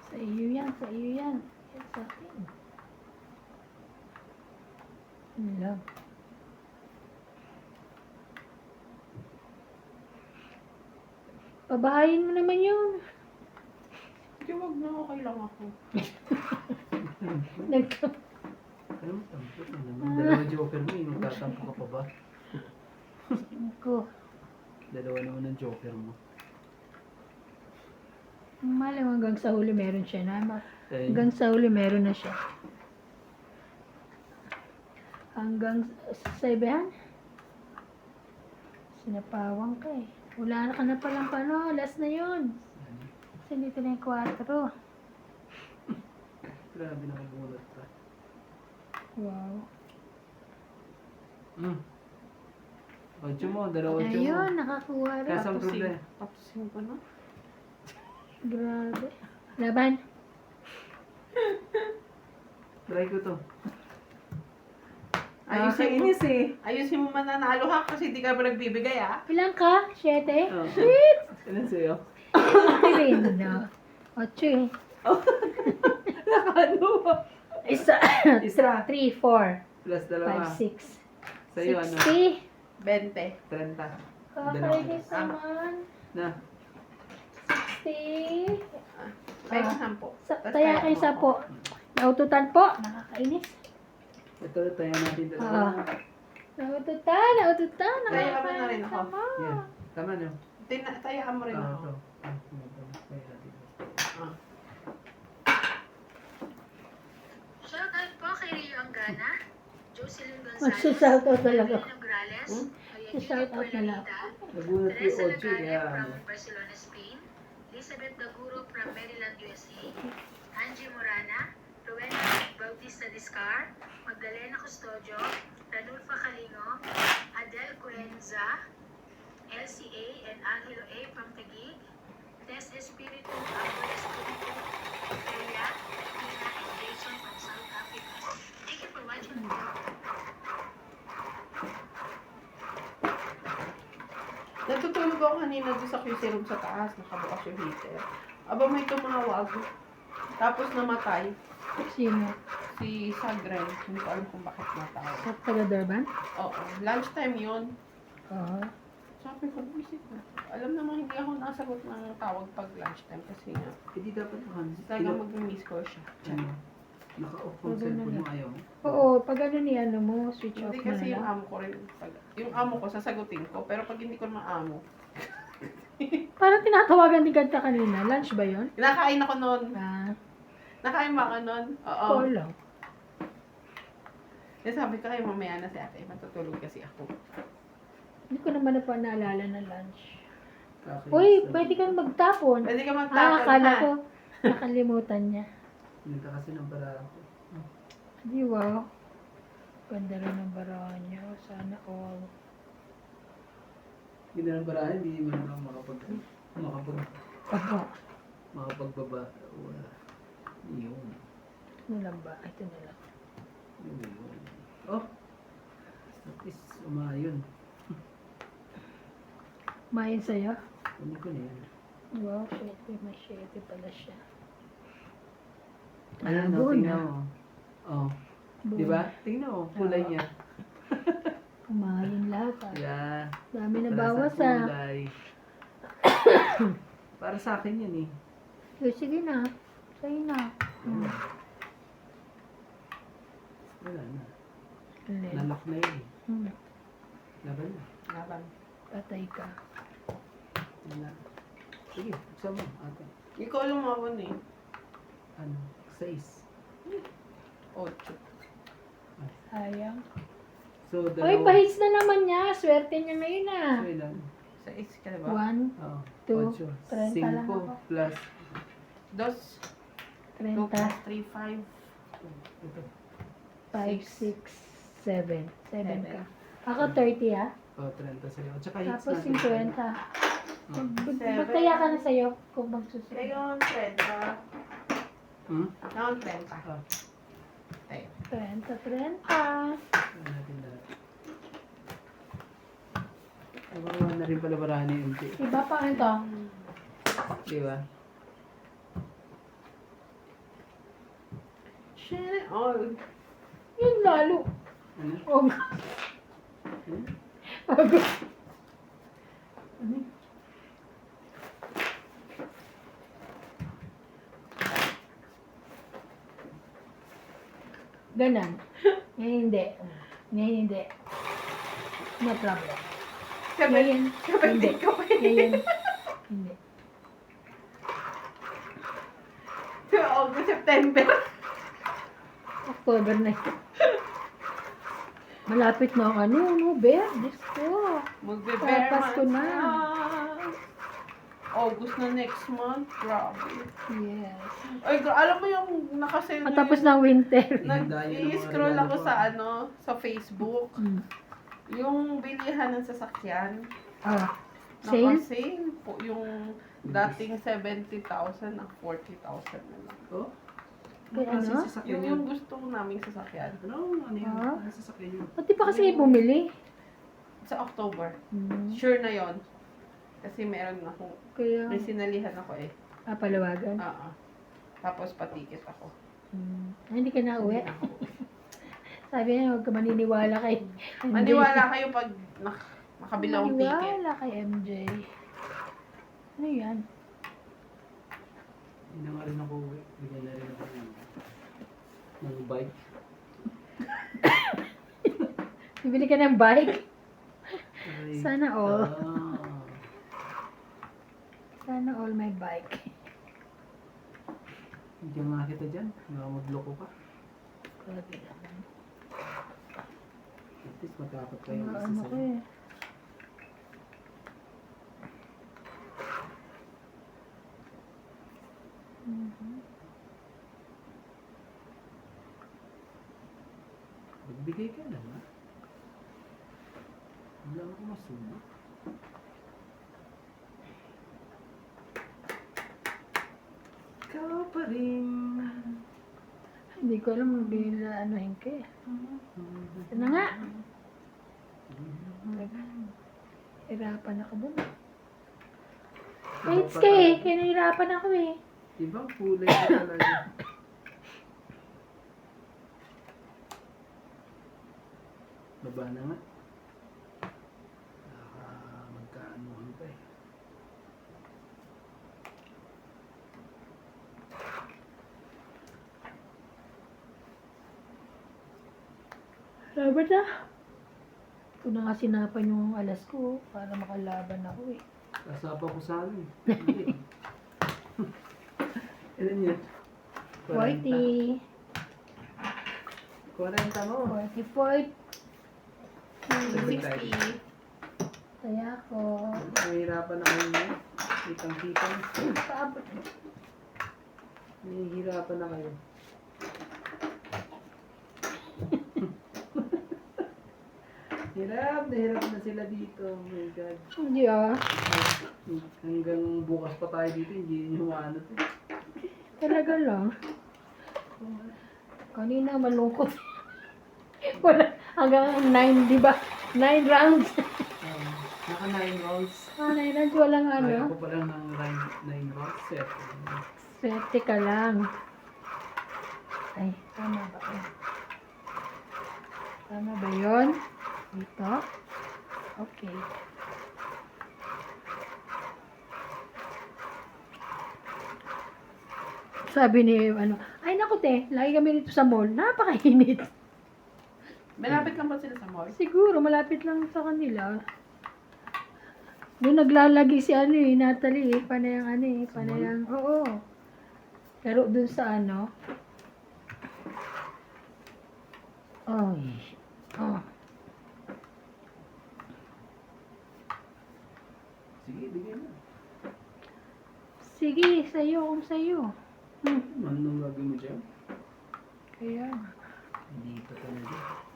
Sa iyo yan. Sa iyo yan. Yan sa akin. Yun lang. Pabahayin mo naman yun. Hindi, wag na. Okay lang ako. Nagka- Alam mo, tampot na naman. Dalawa joker mo, yung tatampo ka pa ba? Ako. Dalawa naman ang joker mo. Malam hanggang sa huli meron siya na. Eh, Hanggang sa huli meron na siya. Hanggang sa ibahan. Sinapawang ka eh. Wala na ka na palang pano. Last na yun. Kasi dito na yung 4. grabe na kabunot ka. Wow. Ocho mo, dalawa ocho mo. Ayun, nakakuha rin. Kaso ang problema. Tapos yung pa na. Grabe. Laban. Try ko to. Ayusin mo. Ayusin mo mananalo ha kasi di ka ba nagbibigay ah. Ilan ka? 7? Oh. Ilan sa'yo? Rin, no? 8 eh. Nakano ba? Isa. Isa. 3, 4, Plus 5, dalawa. 6. Sa'yo ano? 60. 20. 30. Kakainis naman. Na. 60. Pwede 10. Taya kayo 10. Naututan po. Nakakainis. Ito, tayo natin dalawa. Naututan. Taya mo na rin ako. Yan. Tama no? Tayaan mo rin Ah, ako. ito. Tayo natin. Shoutout po kay Rio Angana, Jocelyn Gonzalez, Magsa-shoutout talaga. Evelyn Nograles, Shoutout na lang. Nagunot yung Teresa ocho, kaya Lagane ano. from Barcelona, Spain, Elizabeth Daguro from Maryland, USA, Angie Morana, Rowena Bautista Discar, Magdalena Custodio, Ranulfa Calingo, Adel Cuenza, LCA and Angelo A. from Taguig, Tess Espiritu, Abel Espiritu, Ophelia, Tina, and Jason from South Africa. Thank you for watching the video. Natutulog ako kanina doon sa QC room sa taas. Nakabukas yung heater. Aba may tumawag. Tapos namatay. Sino? Si Sagren. Hindi ko alam kung bakit natawag. Sa taga-Durban? Oo. Lunchtime yun. Oo. Sabi ko, visit na. Alam naman hindi ako nasagot ng tawag pag lunchtime kasi nga. Hindi dapat nakan. Talagang mag-miss call siya. Naka-off ang cellphone mo, ayaw mo. Oo, pag ano ni ano mo, switch off Hindi mo na kasi yung lang. amo ko rin. Yung amo ko, sasagutin ko. Pero pag hindi ko naman amo, Parang tinatawagan din kanta kanina. Lunch ba yun? nakain ako noon. Nakain ba ka noon? Oo. ko lang. Then sabi ko, ay mamaya na si ate. Matutulog kasi ako. Hindi ko naman na pa naalala na lunch. Kakainis Uy, na. pwede kang magtapon. Pwede ka magtapon Akala ha. ko, nakalimutan niya. Pinunta kasi ng barako. Di wow. Ganda rin ang barahan niya. Sana all. Hindi na ng barahan, hindi mo na Aba, makapagbaba. Wala. Yun. ano lang ba? Ito na lang. Yun. Oh! At least, umayon. Mahin sa'yo. Kunin ko na yan. Wow, shete. May shete pala siya. Ayan, Labo tingnan na. mo. Oh, di ba? Tingnan mo, kulay niya. Kumain lahat ah. Yeah. Dami na Para bawas sa ah. kulay. Para sa akin yan eh. Sige na. Sa'yo na. Wala na. Alin? Nalock na yun eh. Hmm. Laban na. Laban. Patay ka. Wala. Sige, buksan mo. Ate. Ikaw lumawan eh. Ano? 6. 8. Sayang. So, Ay, pahits na naman niya. Swerte niya ngayon ah. So, ilan? Sa is ka diba? 1, Oh, 2, 8. 30 lang ako. 5 plus. 2 30, plus 3, 5. Ito. 5, 6, 7. 7 Seven. ka. Ako 30 ah. Oh, 30 sa'yo. At saka hits Tapos natin. 50. Seven. Magtaya ka na sa'yo kung magsusunod. Ngayon, 30. Hmm? Ngayon, 30. Ah, 30. ano natin lahat. Nabawa na rin pala barani yung unti. Iba pa ito. Di ba? Shit. Oh, Yun lalo. Ano? Hmm? Ganon. Ngayon hindi. Ngayon hindi. No problem. Ngayon, hindi. Ngayon, hindi. August, September. October na yun. Malapit na ang ano, November. Diyos ko. Magbe-bear Pasko months na. August na next month. Grabe. Yes. Ay, alam mo yung nakasale Matapos ng winter. Nag-i-scroll ako sa sa Facebook. Mm. Yung bilihan ng sasakyan. Ah. Sale? Naka-sale po yung dating 70,000 na 40,000 na lang. Oh? Kay Kasi ano? sasakyan Yung, yun. yung gusto naming sasakyan. Ano yun? Ah? Ano sasakyan yun? Pati pa kasi bumili. Sa October. Hmm. Sure na yon. Kasi meron akong, Kaya, may sinalihan ako eh. palawagan. Tapos patikit ako. Hmm. Ay, hindi ka na uwi. Sabi niya, huwag ka maniniwala kay MJ. Maniwala kayo pag nakabilang ticket. Maniwala kay MJ. Ano yan? Hindi na nga rin ako uwi. Bigyan na rin ako ng bike. Bibili ka ng bike? Aray. Sana all. Ah. Sana all my bike. Hindi nga kita dyan. Nga magloko ka. Grabe naman. At least matapot pa yung isa Ano ko sa'yo. eh. Mhm. Magbigay ka lang ha. Wala ako masuma. Ikaw pa rin. Hindi ko alam kung anuhin ka eh. Ano nga? Hirapan ako dun. Kahit ka eh. Kaya nahirapan ako eh. Ibang kulay ka talaga. Baba na nga. Magkaanuhan pa eh. Laban na. Ito na nga sinapan yung alas ko para makalaban ako eh. Kasapa ko sa amin. Hindi. Ilan yun? 40. 40 mo. 40. 60. Kaya ako. Nahihirapan na kayo niya. Kitang-kitang. Paabot. Nahihirapan na kayo. Hirap na sila dito. Oh my God. Hindi ah. Hanggang bukas pa tayo dito, hindi nyo maanot eh. Talaga lang. Kanina malungkot. Wala. Hanggang 9, di ba? 9 rounds. Naka 9 rolls. Nailan, walang Kaya ano. ko pa lang ng 9 rolls set. Swerte ka lang. Ay, tama ba yun? Tama ba yun? Dito? Okay. Sabi ni, ano, ay naku te, lagi kami dito sa mall, napakainit. Malapit lang ba sila sa mall? Siguro, malapit lang sa kanila. Doon naglalagi si ano eh, Natalie eh, panayang ano eh, panayang, oo. Pero doon sa ano, ay, oh. Sige, bigyan na. Sige, sa'yo, kung sa'yo. Ano nang gagawin mo dyan? Kaya, Hindi pa talaga.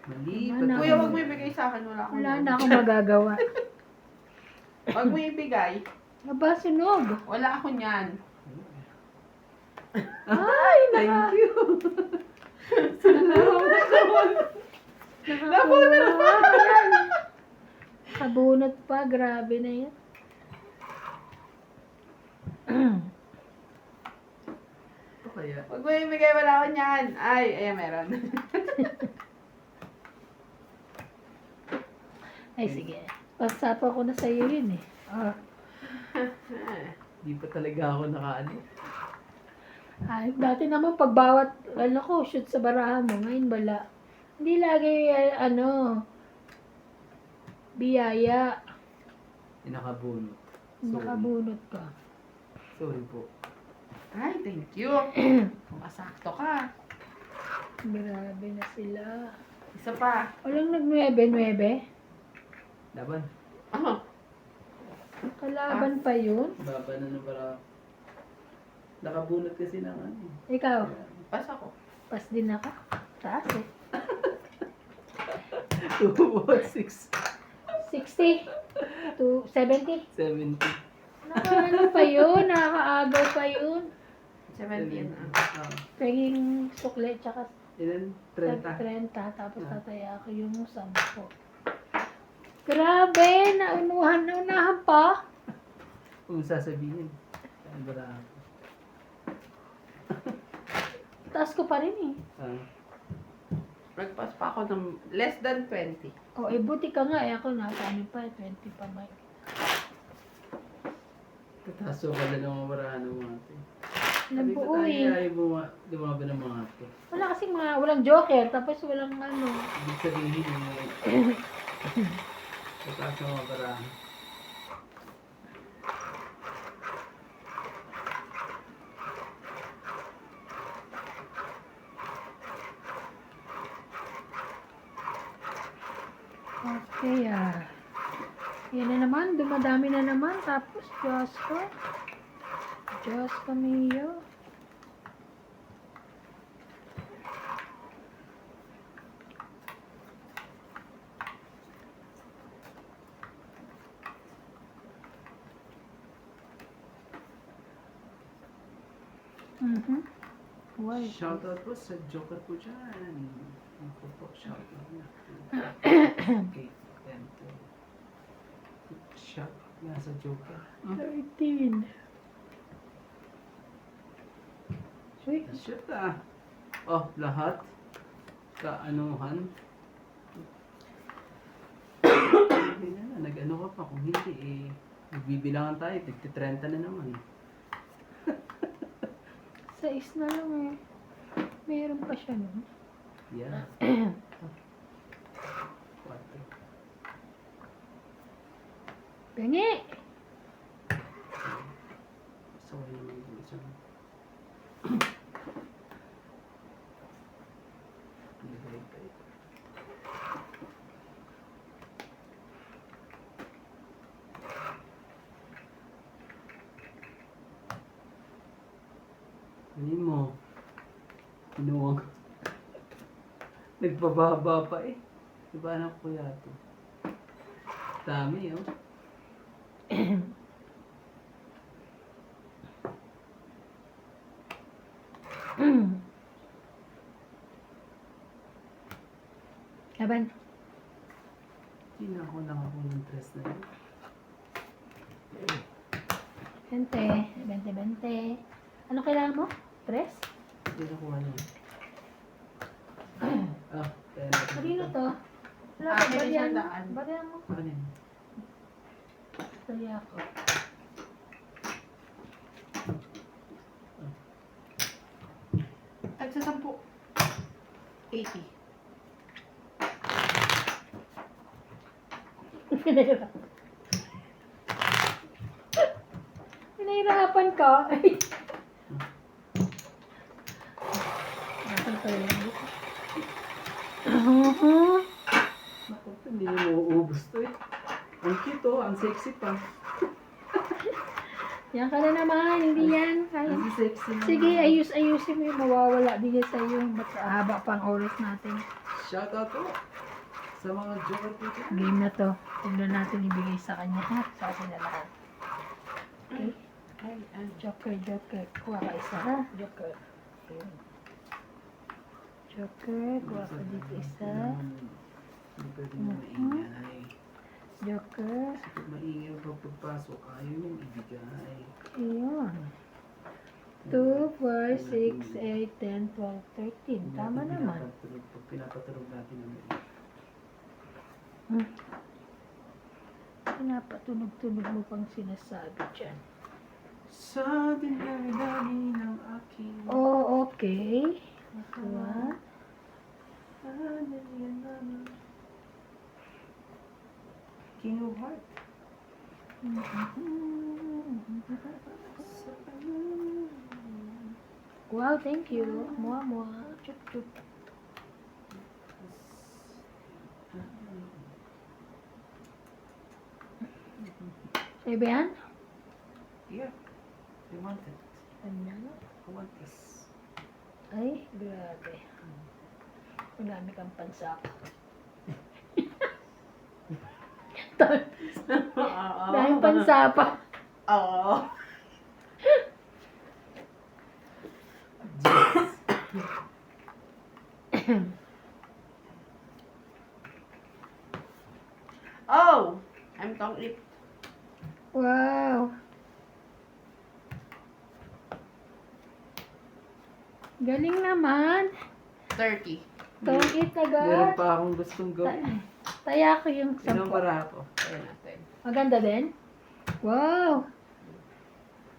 Mali Wala pa na. Kuya, wag mo ibigay sa akin. Wala akong wala yan. na akong magagawa. Wag mo ibigay. Aba, sunog. Wala ako niyan. Ay, Thank you. nakabunot pa. Nakabunot pa, grabe na yan. Ito kaya. Wag mo ibigay. Wala ako niyan. Ay, meron. Ay, sige. Pasapa ko na sa'yo yun eh. Ah. Di pa talaga ako nakaano. Ay, dati naman pag bawat, ano ko, shoot sa barahan mo, ngayon wala. Hindi lagi, ano, biyaya, Nakabunot. nakabunot ka. Sorry po. Ay, thank you. Masakto ka. Grabe na sila. Isa pa. Walang nag-9-9? Laban. Oh, Kalaban pa yun? Baba na ng bara. Nakabunot kasi ng ano. Ikaw, pas ako. pas din ako. Taas eh. 2.6. 60 to 70. 70. Ano pa yun? Nakakaagaw pa yun. 17 na. Paging sukle, tsaka Ilan? 30. 30. Tapos tataya ako yung 10. Grabe! Naunahan pa. Kung sasabihin. Ang bara. Taas ko pa rin eh. Nagpas pa ako ng less than 20. O, eh, buti ka nga eh. Ako nakaano pa, 20 pa may. Tataso ka na ng barahan ng mga ate. Nabuo eh. Ayaw dumaba ng mga ate. Wala kasing walang joker, tapos walang ano. Ibig sabihin yung tataas ng mga barahan. Okay ah. Yan na naman, dumadami na naman. Tapos, Diyos ko. Diyos ko mio. Why? Shoutout po sa Joker po dyan. Ako po, shoutout na. Okay, then. Shoutout nga sa Joker. 13. Uy, Shoot ah. Oh, lahat. Kaanuhan. Hindi na, nag-ano ka pa. Kung hindi eh, magbibilangan tayo. Tigti-30 na naman. 6 na lang eh. Meron pa siya nun. Yeah. 4. Bengi! So, naman yung isang. Divide by. Ano mo? Pinuwag. Nagpababa pa eh. Diba anak ko yato? Dami oh. Laban. Hindi na ako nakakuha ng dress na yun. 20. Ano kailangan mo? Dress? Hindi nakuha na yun. Ah, kaya natin Kanino dito. to? Wala Ah, ka, may bariyan mo. 100. Bariyan mo. Ano yun? Kaya ako. At sa 10. 80. Pinahirapan ka. Nasaan pa yun? Naku, hindi mo mauubos to eh. Ang cute oh, ang sexy pa. Yan ka na naman, hindi yan. Kaya. Ang sexy naman. Sige, ayusin mo yung mawawala din yan sa'yo. Ba't haba pang oras natin. Shoutout po sa mga joker po dyan. Game na to. Tignan natin ibigay sa kanya. Ha? Sa akin na lahat. Okay. Ay, ay. Joker. Kuha ka isa ha. Joker. Ayun. Joker. Kuha ka dito isa. Hindi pwede mo maingay. Joker. Pag maingay ang pagpasok, ayaw yung ibigay. Ayun. 2, 4, 6, 8, 10, 12, 13. Tama naman. Pag pinapatulog natin ang Pinapatunog-tunog mo pang sinasabi dyan. sa dinami ng aking Oh, okay. Kuha. King of Heart. Wow, thank you. Mua. Chup. Sa'yo ba yan? Yeah, I want it. Ano? I want this. Ay, grabe. Marami kang pansap. Dahil pansapa. Oo. Oh, I'm tongue lip. Wow. Galing naman. 30. Don't eat Meron agad. pa akong gustong gawin. Taya ko yung Ilang 10. para ako? Ayan natin. Maganda din? Wow.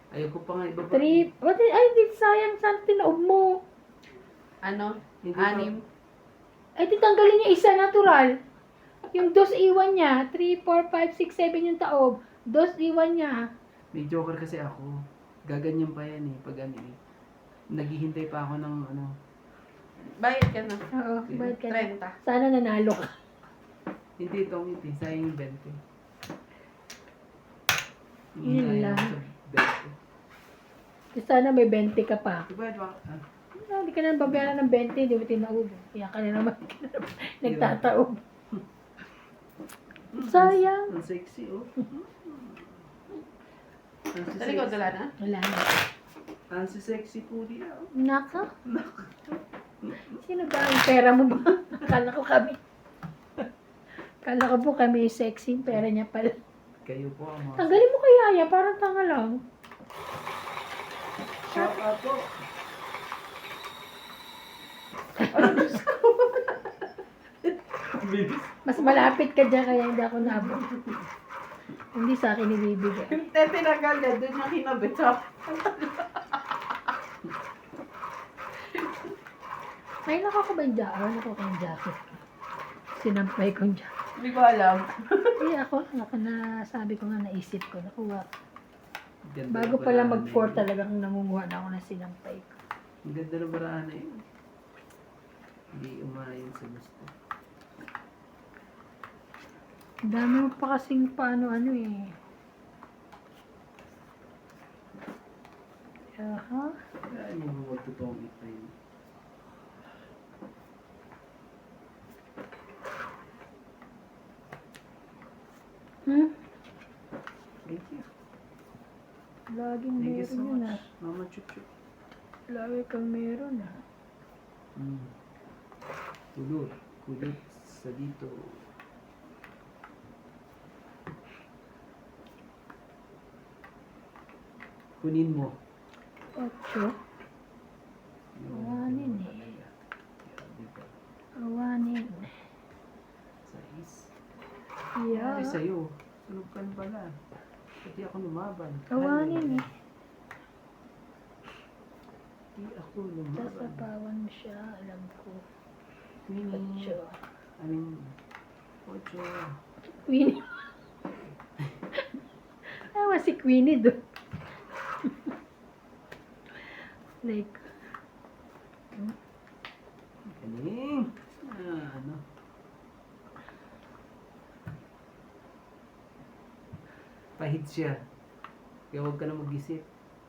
Ayaw ko pa nga ibaba. 3. Ay, di sayang saan tinaob mo. Ano? Hindi 6. Ay, titanggalin niya isa natural. Yung dos iwan niya. 3, 4, 5, 6, 7 yung taob. Dos iwan niya. May joker kasi ako. Gaganyan pa yan eh. Pag ano eh. Naghihintay pa ako ng ano. Bayad ka na. Oo, bayad ka na. 30. Sana nanalo ka. Hindi itong hindi. Sayang yung 20. Yun Hintayin lang. ako sa 20. Sana may 20 ka pa. Diba, diba? Hindi ka na babayaran ng 20, hindi mo tinaob. Kaya ka na naman nagtataob. Sayang. Ang sexy oh. Ang Sa likod, wala na? Wala na. Ang sexy po niya oh. Naka? Sino ba ang pera mo ba? Akala ko kami. Akala ko po kami sexy. Pera niya pala. Kayo po ang mga... Tanggalin mo kaya yan. Parang tanga lang. Shout out po. Bilis. Mas malapit ka dyan kaya hindi ako naabot. Hindi sa akin ibibigay. Yung tinagal niya, doon yung kinabit sa May nakuha ko ba yung jacket? Nakuha ko yung jacket. Sinampay ko yung jacket. Hindi ko alam. Eh ako na sabi ko nga naisip ko. Nakuha ko. Ganda Bago ng pala baraan mag-4 na yun. talagang nangunguha na ako ng sinampay ko. Ang ganda ng baraan na yun. Hindi umayon sa gusto. Ang dami mo pa kasing paano-ano eh. Aha. Kaya mo huwag totoong ito yun. Thank you. Laging Thank you so meron yun ah. much. Mama Chuchu. Lagi kang meron ah. Kulot. Kulot sa dito. Kunin mo. 8. Awanin eh. talaga. Yan, diba? Awanin. 6. Yeah. Ay, sa'yo. Sunog ka na pala. Pati ako lumaban. Awanin eh. Hindi ako lumaban. Sasapawan mo siya, alam ko. Queenie. 8. I mean, 8. Queenie. Tawa si Queenie doon. Like, Galing. Ano? Pahid siya. Kaya huwag ka na mag-isip.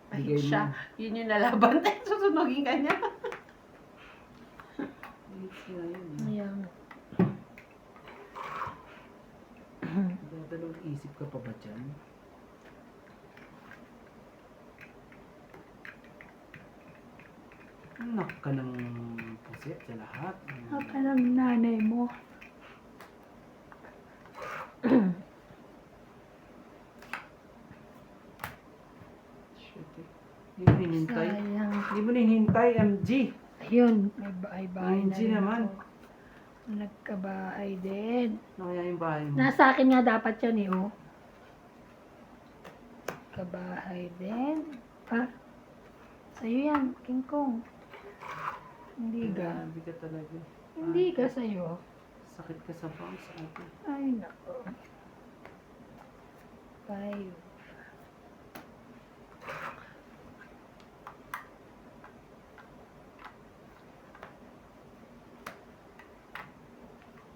Pahit Bigay mo. siya. Yun yung nalaban. Susunogin ka niya. Pahid siya yun. ayan. Dadalawang isip ka pa ba dyan? Anak ka ng puset sa lahat. Haka ng nanay mo. Shit eh. Hindi mo hinintay. Sayang. Hindi mo hinintay, MG. Ayun, may bahay-bahay na Hindi rin naman. ako. Nagkabahay din. Ano kaya yung bahay mo? Nasa akin nga dapat yan eh, oh. Kabahay din. Ah, sa'yo yan, King Kong. Hindi ka. Grabe ka talaga. Hindi ka sa'yo. Sakit ka sa bangs, ate. Ay, nako. 5.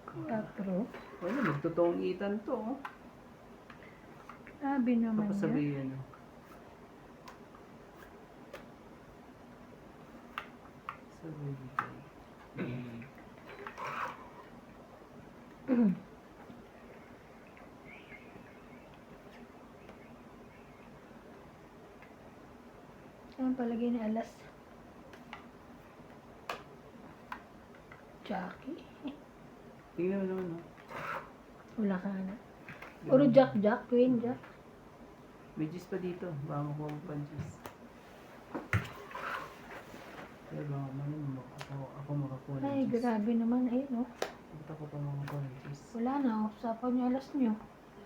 Quatro. Wala, magtotoong itan to. Oh. Grabe naman yan. Papasabihin. Sabi bigay. Saan palagay ni Alas? Jackie? Tingnan mo naman, no? Wala ka na. Puro Jack, Queen, Jack. May gis pa dito. Baka makuha mo pa ang gis. Kaya baka mamaya ako makakuha ng Ay, gis. grabe naman. Ayun, no? Ba't ako pa makakuha ng gis? Wala na. Usapan niyo Alas niyo.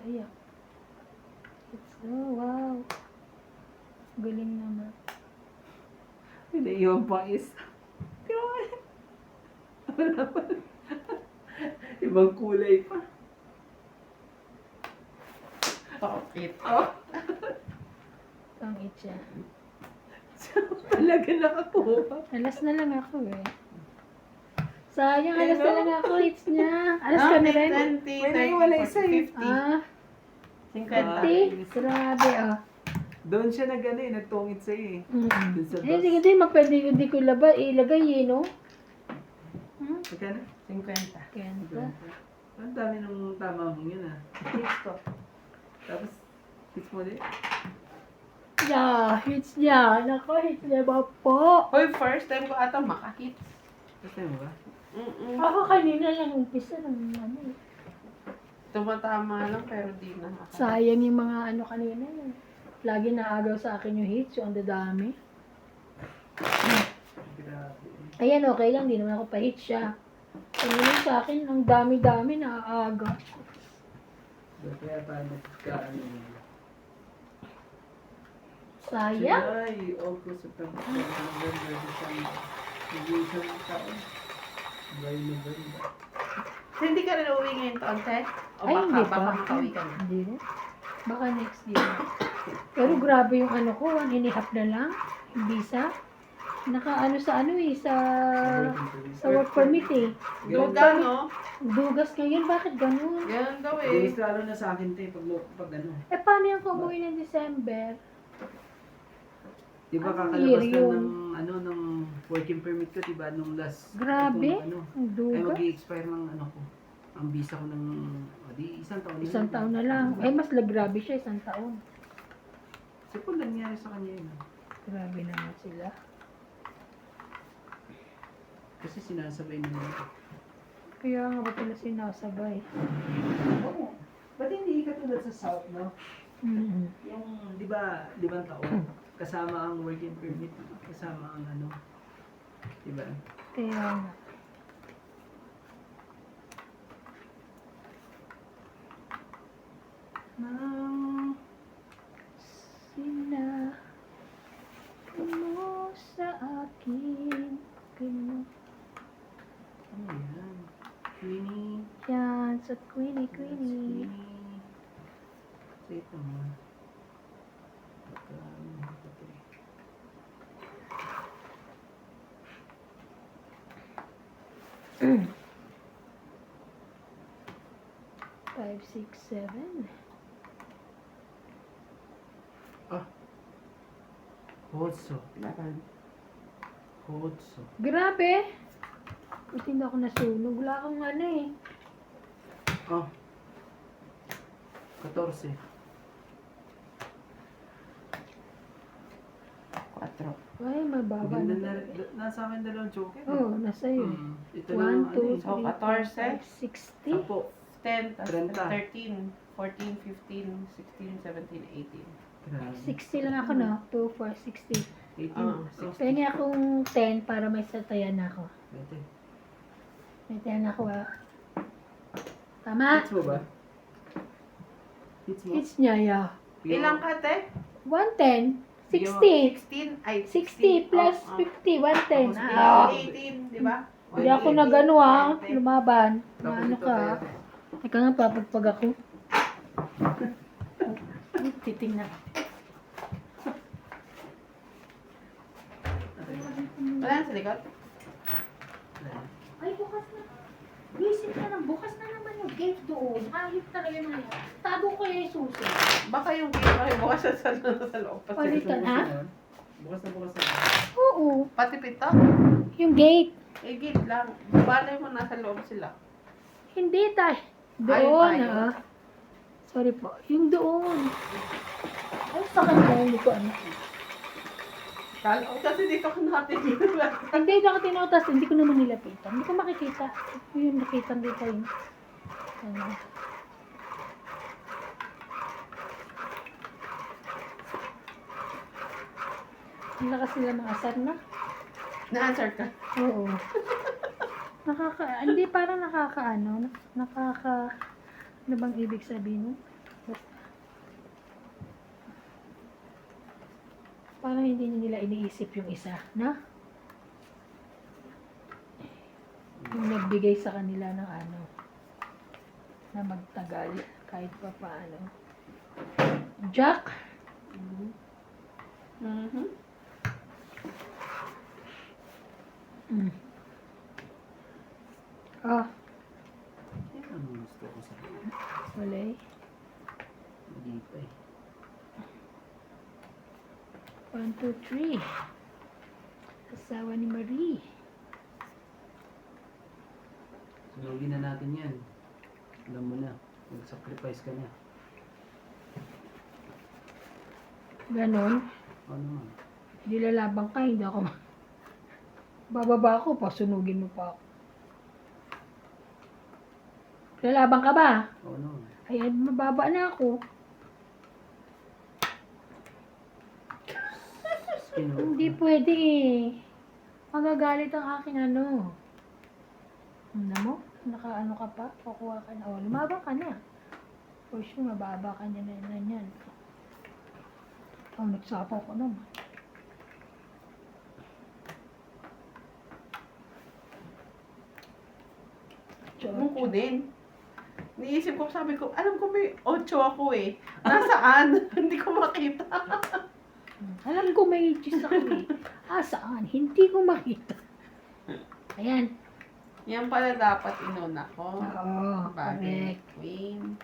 Ayan. Let's go. Wow. Galing naman. Pinaiwan pa is. Di ba? Wala pa. Ibang kulay pa. Bakit? Oh. Pang siya. Talaga nakakuha. Alas na lang ako eh. Sayang, alas Hello? na lang ako. Hits niya. Alas ka na rin. 20, May naiwala isa eh. 50. Ah, 50. 50? Grabe ah. Doon siya nagtungit sa'yo eh. Doon sa Eh, dos. sige din, hindi ko ilagay eh, no? Magkano? 50. Kenta. Ang dami nung tama mo yun ah. Hits ko. Tapos, hits mo din. Yeah, hits niya. Nako, hits niya ba po? Hoy, first time ko ata makahits. Tapos mo ba? Ako kanina lang umpisa ng ano. eh. Tumatama lang pero di na makahits. Sayang yung mga ano kanina. eh. Lagi naagaw sa akin yung hits, yung ang dadami. Grabe. Ayan, okay lang. Di naman ako pa-hit siya. Kanina sa akin, ang dami-dami naaagaw. Kaya tayo nagkaano yun. Sayang. July, August, September, November, December. Mag-iisang taon. July, November. So, hindi ka rin uwi ngayon taon, Ted? O Ay, baka, hindi pa. baka makauwi ka na? Hindi rin. Baka next year. Pero grabe yung ano ko, 1.5 na lang. Yung visa. Naka-ano sa ano eh, sa work permit eh. Duga, no? Dugas ngayon, bakit ganun? Ganun daw Eh, eh. lalo na sa akin tayo pag ano. Eh, paano yung kumuwi ng December? Di ba Anong kakalabas year lang yun? ng ano ng working permit ko, di ba nung last Grabe. itong, ano, Ang ay dugas. mag-i-expire ng ano ko. Ang visa ko ng di isang taon. Isang taon na lang. Eh, mas grabe siya, 1 taon. Kasi po nangyari sa kanya yun. Grabe naman sila. Kasi sinasabay nila. Kaya nga ba pala sinasabay? Oo. Ba't hindi katulad sa South, no? Mm-hmm. Yung, di ba, 5 taon? kasama ang working permit, kasama ang ano. Diba? Kaya nga. Nang Sina mo sa akin. Ano Ano yan? Queenie. yan? Sa Queenie, Queenie. Queenie. Say ito mo. Patay. 5, 6, 7. Hotso. laban. Hotso. Grabe! Buti hindi ako nasunog. Wala akong ano eh. Oh. 14. 4. Ay, mababa Maganda na. na, nasa akin dalawang joker. Oo, nasa iyo. Ito 1, lang 2, So, 3, 4, 14. 5, 60. 10. 10, tas 30. 13, 14, 15, 16, 17, 18. Grabe. 60 lang ako, no? 2, 4, 60. 18. Ah, Oh, Pengi akong 10 para may satayan ako. 20. May 10 ako, ah. Tama? Hits mo ba? Hits mo? Hits niya, yeah. Ilang ka, te? 110. 60. 16? Ay, 60 plus Oh, 50, 110. Tapos Ah. 18, di ba? Hindi ako na gano, ah. 20. Lumaban. Tapos Ano ito, ka? pero- Ika nga, papagpag ako. Titingnan. Wala na sa likod? Ay, bukas na. Visit na lang. Bukas na naman yung gate doon. Ayop talaga na yun. Tago ko yung susi. Baka yung game ay bukas sa loob pa sila. Palitan, ha? Bukas na bukas na. Oo. Pati pito? Yung gate. Eh, gate lang. Balay mo nasa loob sila. Hindi tayo. Ayaw Doon, tayo. ah. Sorry po. Yung doon. Ay, sa kanila. Hindi ko ano. Kasi dito ko natin yun. Hindi, ako tinotas. Hindi ko naman nilapitan. Hindi ko makikita. Ito yung nakita dito yung... Ano. Ang lakas nila mga asar na. Na-answer ka. Oo. Hindi parang nakakaano. Ano bang ibig sabihin nun? Basta. Parang hindi nila iniisip yung isa, na? Yung nagbigay sa kanila ng ano, na magtagal, kahit pa paano. Jack! Mhm. Mm. Ah, Yan ang gusto ko sa akin. wala eh. Hindi pa eh. 1, 2, 3. Asawa ni Marie. Sunugin na natin yan. Alam mo na. Mag-sacrifice ka na. Ganon. Ano naman? Hindi lalabang ka, hindi ako bababa ako, pasunugin mo pa ako. Lalabang ka ba? Oo naman. Ayan, mababa na ako. Hindi pwede eh. Magagalit ang aking ano. Ano mo? Nakaano ka pa? Kukuha ka na. O, lumabang ka na. For sure, mababa ka niya na yan. Oh, nagsapaw ko naman. Huwag mo kunin. Niisip ko, sabi ko, alam ko may 8 ako eh. Nasaan? Hindi ko makita. Alam ko may Diyos ako eh. Saan? Hindi ko makita. Ayan. Yan pala dapat inuna ko. Oo, Bagay. correct. Queen.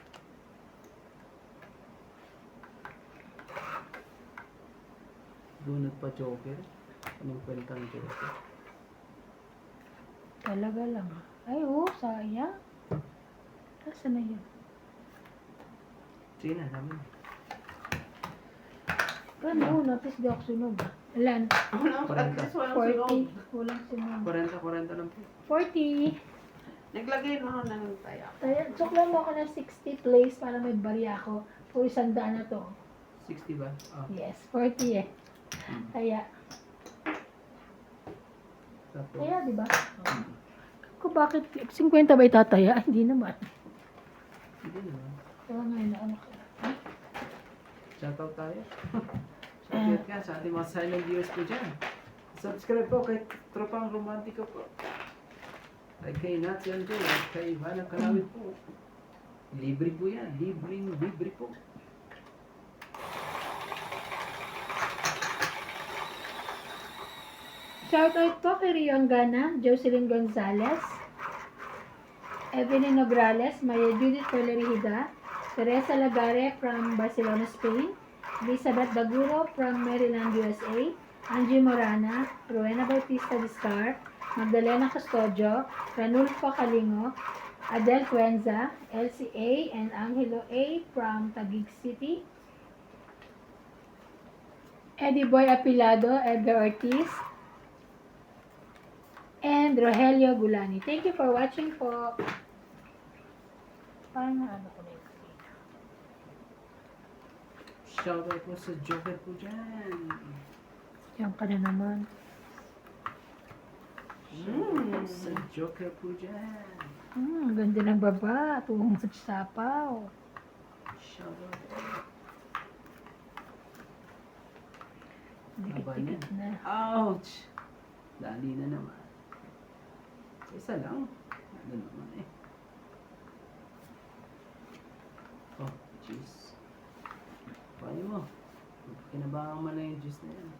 Doon nagpa-joker. Anong kwentang joker? Talaga lang. Ay, oh, sayang. Nasaan na yun? Sige na, sabi mo. Gano'n, tapos di ako sunog. Alan, At least walang sunog. 40. Walang sunog. 40 lang po. 40. Naglagay na ako ng taya. Kaya, tsuklan mo ako ng 60 place para may barya ako. O 100 na to. 60 ba? Oh. Yes, 40 eh. Kaya, Tapos, di ba? Kung bakit 50 ba itataya? Ay, hindi naman. hindi naman. Kaya ngayon, ano ka? Shoutout tayo. Shoutout ka sa ating mga silent viewers po dyan. Subscribe po kay Tropang Romantiko po. Ay kay Nats Angel, at kay Ivana Kalawit po. Libre po yan. Libre po. Shoutout po kay Rion Gana, Jocelyn Gonzalez, Evelyn Nograles, Maria Judith Tolerida, Teresa Lagare from Barcelona, Spain, Elizabeth Daguro from Maryland, USA, Angie Morana, Rowena Bautista Discar, Magdalena Custodio, Ranulfo Calingo, Adel Cuenza, LCA, and Angelo A. from Taguig City, Eddie Boy Apilado, Edgar Ortiz, and Rogelio Gulani. Thank you for watching po. Parang ano ko na yun. Shoutout po sa Joker po dyan. Yan ka na naman. Sa Joker po dyan. Ganda ng baba. Too much sapaw. Shoutout po. Dikit-dikit na. Ouch! Dali na naman. Isa lang. Ano naman eh. Oh, jeez. Paano mo? Kinabangan mo na yung juice na yan.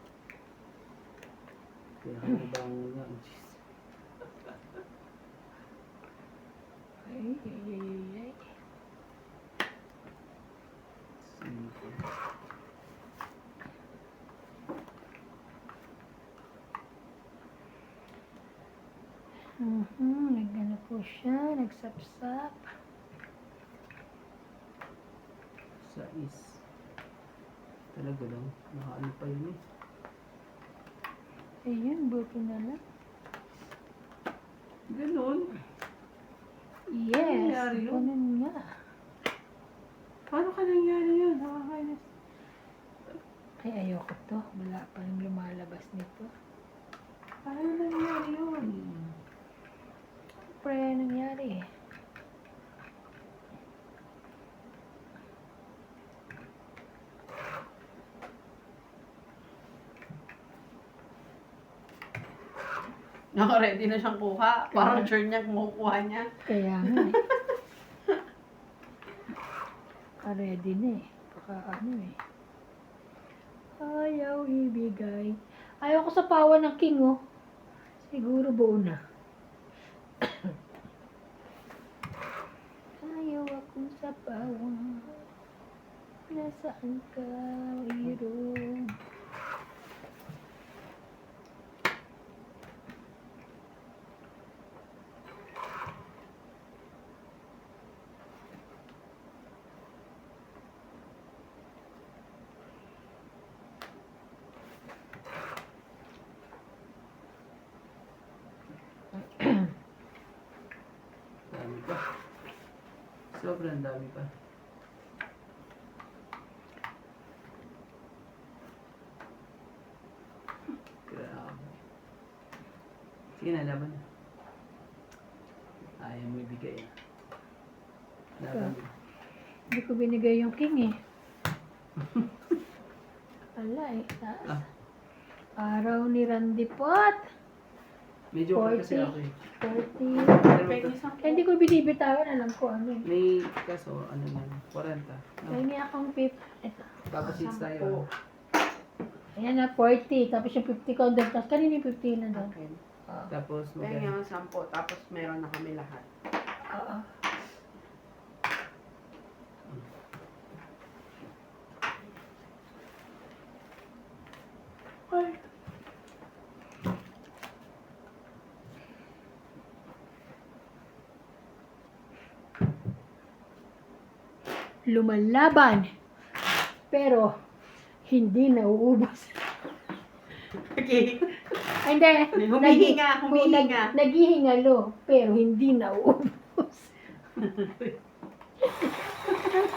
Kinabangan mo na yung juice. Ay, ay, ay, ay. Simple. Nagano po siya. Nagsapsap. Sais. Talaga lang. Nakaano pa yun eh. Ayun, buti na lang. Ganon. Yes. Nangyari yun? Ganun nga. Paano ka nangyari yun? Nakakainis. Ay, ayoko to. Wala pa rin lumalabas nito. Paano nangyari yun? Pre, nangyari. Naka-ready na siyang kuha. Parang sure niya kumukuha niya. Kaya nga eh. Ready na eh. Baka ano eh. Ayaw ibigay. Ayaw ko sa pawa ng king oh. Siguro buo na. Ayaw akong sa pawa. Nasaan ka, hero? Dami pa. Sobrang dami pa. Grabe. Sige na, laban na. Ayaw mo ibigay. Laban na. Hindi ko binigay yung king eh. Wala eh. Ah. Araw ni Randy Pot. Medyo okay kasi 40. ako eh. 40. Pero Pwede isang Eh, hindi ko binibitawan. Alam ko ano eh. may kaso, ano yan, 40. No? May nga akong 50. Ito. Tapos hits tayo. Ayan na, 40. Tapos yung 50 ko. Tapos kanina yung 50 na doon. Okay. Tapos Kaya maganda. nga 10. Tapos meron na kami lahat. Oo. Ay. Lumalaban. Pero, hindi nauubos. Okay. Ay, hindi. Humihinga, humihinga. Naghihingalo, pero hindi nauubos.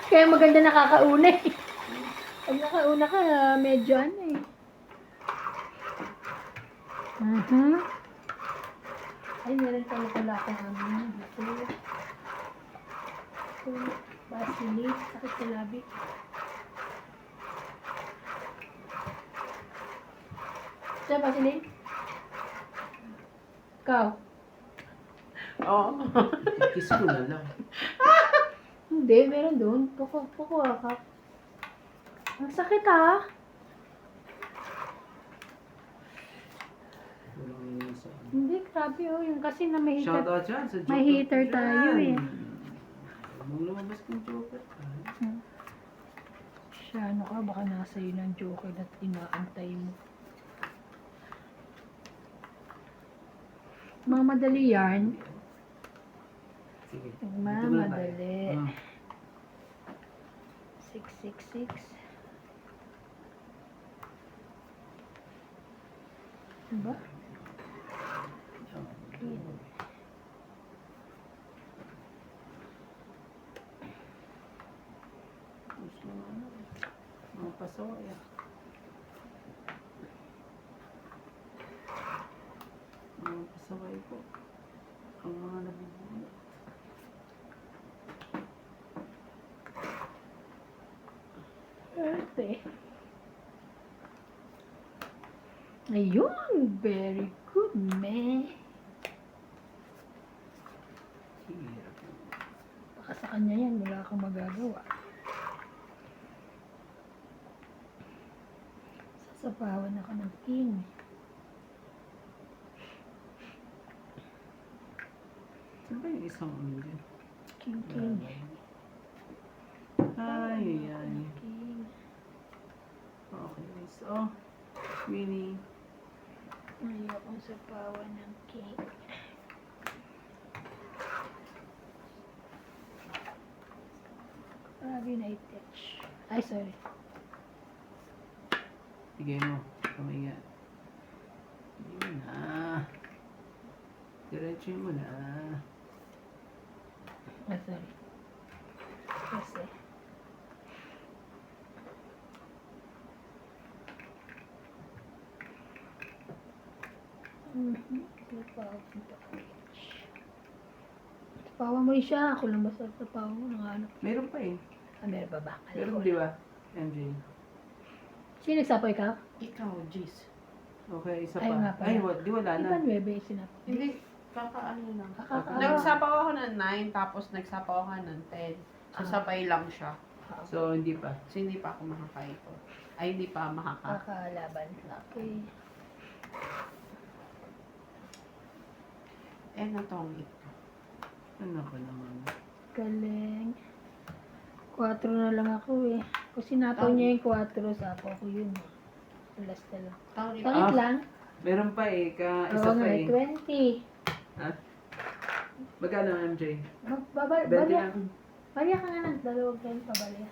Kaya maganda nakakauna eh. Pag nakauna ka, medyo ano eh. Mhm. Ay, meron pala akong ano dito. Ito, basilic. Sakit sa labi. Siya, basilic? Ikaw? Oo. Kiss ko na lang. Hindi, meron doon. Pukuha ka. Ang sakit ah. Walang iniisa. Hindi, grabe oh. Yung kasi na may Shout heater. out dyan sa Joker. May heater ko tayo dyan. eh. Huwag mong lumabas kang Joker. Siya, ano ka? Baka nasa yun ang joker at inaantay mo. Mga madali yarn. Sige. Mga Dito muna tayo. madali. Ah. 666. Diba? Okay. Gusto mo ano? Mga pasaway ah. Mga pasaway po. Ang mga nabubuhay. Arte. Ayun, very good, man. Hirap. Baka sa kanya yan, wala kang magagawa. Sasapawan ako ng king. Saan ba yung isang ano dyan? King. Ay, ay. King. Okay, so, Winnie. Ayokong sapawan ng king. Grabe na i-touch. Ay, sorry. Bigay mo. Kamay nga. Bigay mo na. Diretso mo na. Ah, sorry. Kasi. Tapawan mo rin siya. Ako lang basta tapawan mo. Nanganap. Meron pa eh. Ah, meron pa ba? Meron di ba? MJ. Sino nagsapoy ka? Ikaw, jeez. Okay, isa Ay, pa. nga pala. Ay, di wala Di na. ba 9 sinapoy? Hindi, kakaano lang. Kakaawa. Nagsapaw ako ng 9, tapos nagsapaw ako ng 10. So, sabay lang siya. So, hindi pa. So, hindi pa ako makakaipon. Ay, hindi pa makaka. Kakalaban. Okay. Eh, natong ito. Ano ka naman? Galing. 4 na lang ako eh. Kung sinapaw niya yung 4, sapaw ko yun. Last na lang. Tawag ito. Pangit Ah, lang. Meron pa eh. Isa Oo pa nga, eh. 20. Ha? Magkano MJ? Balya. 20 lang. Balya ka nga ng 2 kayo pabalya.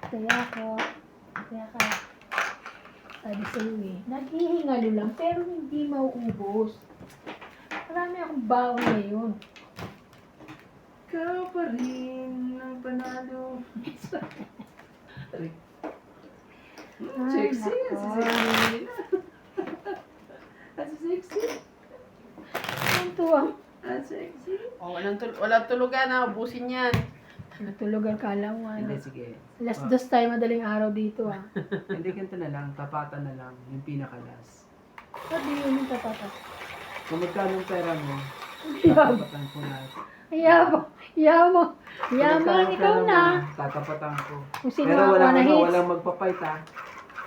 Kaya ka, sabi sa'yo eh, naghihingalo lang, pero hindi mauubos. Marami akong baon ngayon. Ikaw pa rin ang panalo. Aray. Ay, Sexy. nako. Ang sexy. Ang tuwa. Ang sexy. Oh, walang tulugan na. Ubusin yan. Natulugan ka lang mo. Hindi, sige. Last dos tayo madaling araw dito ah. Hindi, ganito na lang. Tapatan na lang. Yung pinakalas. Sabi yun yung tapata. Kung magkano ang pera mo, Yabo. tatapatan ko na. Yabo. Yaman, Kung ikaw magkano ang pera na. mo, tatapatan ko. Kung sino Pero ako walang, na hits. walang magpapight ha.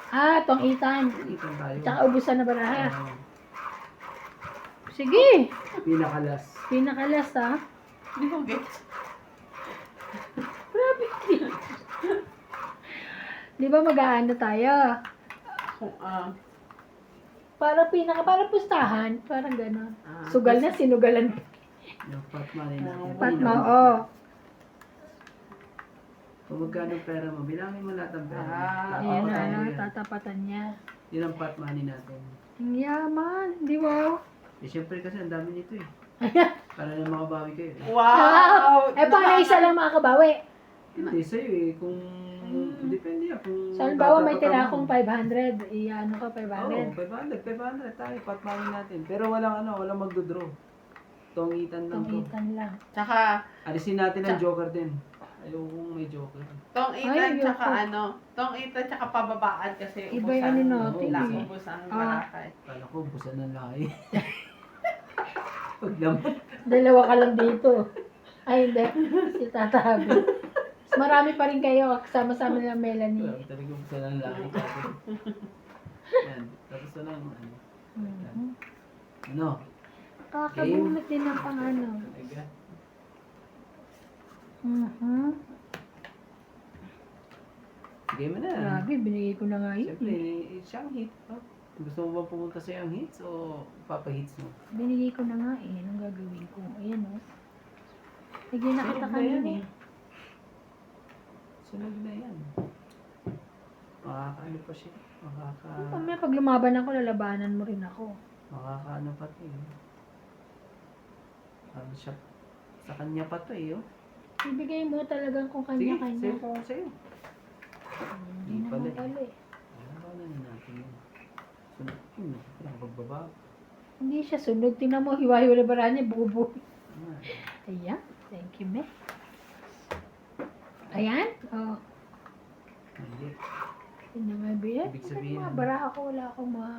Ah, tong itan. Itan tayo. Tsaka ubusan na ba na ha? Oo. Sige. Pinakalas. Pinakalas ha. Hindi ko gets. Grabe. Di ba mag-aano tayo? Kung, Para pustahan. Parang gano'n. Ah, Sugal na, sinugalan. Yung pat money natin. Patma, oh. Kung magkano ang pera mo, bilangin mo lahat ng pera. Ah, Ayan Tatapatan na, mo yan. tatapatan niya. Yun ang pot money natin. Ang yaman. Di ba? Eh, syempre kasi ang dami nito eh. Para na makabawi kayo. Eh. wow! Eh, paano isa lang makakabawi? Hindi sa'yo eh. Kung depende yan. Kung So, halimbawa may dadapat tira mo. akong 500, ano ka, Oo, 500. 500 tayo, patmanin natin. Pero walang magdodraw. Tongitan lang to. Tungitan lang. Tsaka, Alisin natin ang joker din. Ayaw kong may joker. tong Ay, itan, ayoko. tsaka tong itan, tsaka pababaan kasi Iba yung ano natin lang, eh. ubus ang Ah. barakay. Kala ko, busan ng lahi. Pag naman. Dalawa ka lang dito. Ay, hindi. Si Tata Habi. Mas marami pa rin kayo. Kasama-sama nila Melanie. Wala talaga busan ng lahi. Yan. Tapos na lang. Mhm. Ano? Kakabunot din ng pangano. Talaga. Mhm. Game mo na. Grabe, binigay ko na nga yun. Siyempre, siyang hit. Oh. Gusto mo bang pumunta sa iyong hits o papahits mo? Binigay ko na nga eh. Anong gagawin ko? Ayan o. Lagyan na kita Sunog na yan kanina eh. Sunog na yan. Makakaano pa siya. Mamaya pag lumaban ako, lalabanan mo rin ako. Makakaano pa to eh. Ano siya? Sa kanya pa to eh. Oh. Ibigay mo talagang kung Sige, kanya-kanya. sa'yo ko sa'yo. Hindi Hindi pala naman eh. pala eh. Ano na natin yun? Sunog yun. Nakapagbaba. Hindi siya sunog. Tingnan mo, hiwa-hiwa na bara niya, buo-buo. Ah, Ayan. Thank you, me. Ayan. Oh. hindi. Yun na nga, Bea. Ibig sabihin, Mga ano? baraha ko, wala akong mga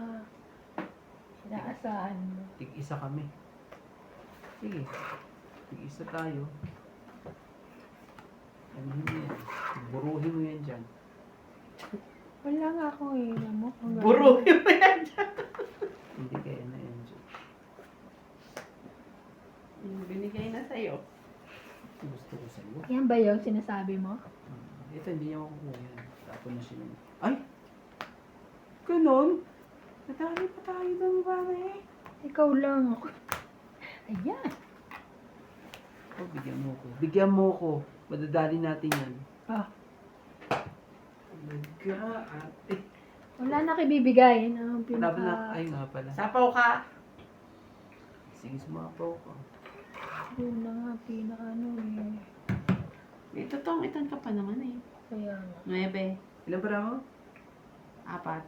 inaasahan mo. Tig-isa kami. Sige. Tig-isa tayo. Ano hindi yan? Buruhin mo yan dyan. Wala nga akong ina mo. Ang Buruhin mo yan dyan. Hindi kaya na yan dyan. Binigay na sa'yo. Gusto ko sa'yo. Yan ba yung sinasabi mo? Ito, hindi niya makukuha yan. Tapon na siya. Ay! Ganon? Nadali pa tayo doon, pare. Ikaw lang ako. Ayan. Oh, bigyan mo ko. Bigyan mo ko. Madadali natin yan. Ah. Nag-ate. Wala na kibibigay. Ano ang Wala pinaka... na. Ay nga pala. Sapaw ka. Sige, sumapaw ko. Yun na nga, pinaka ano eh. Ito tong itan ka pa naman eh. Kaya nga. 9. Ilan para mo? 4.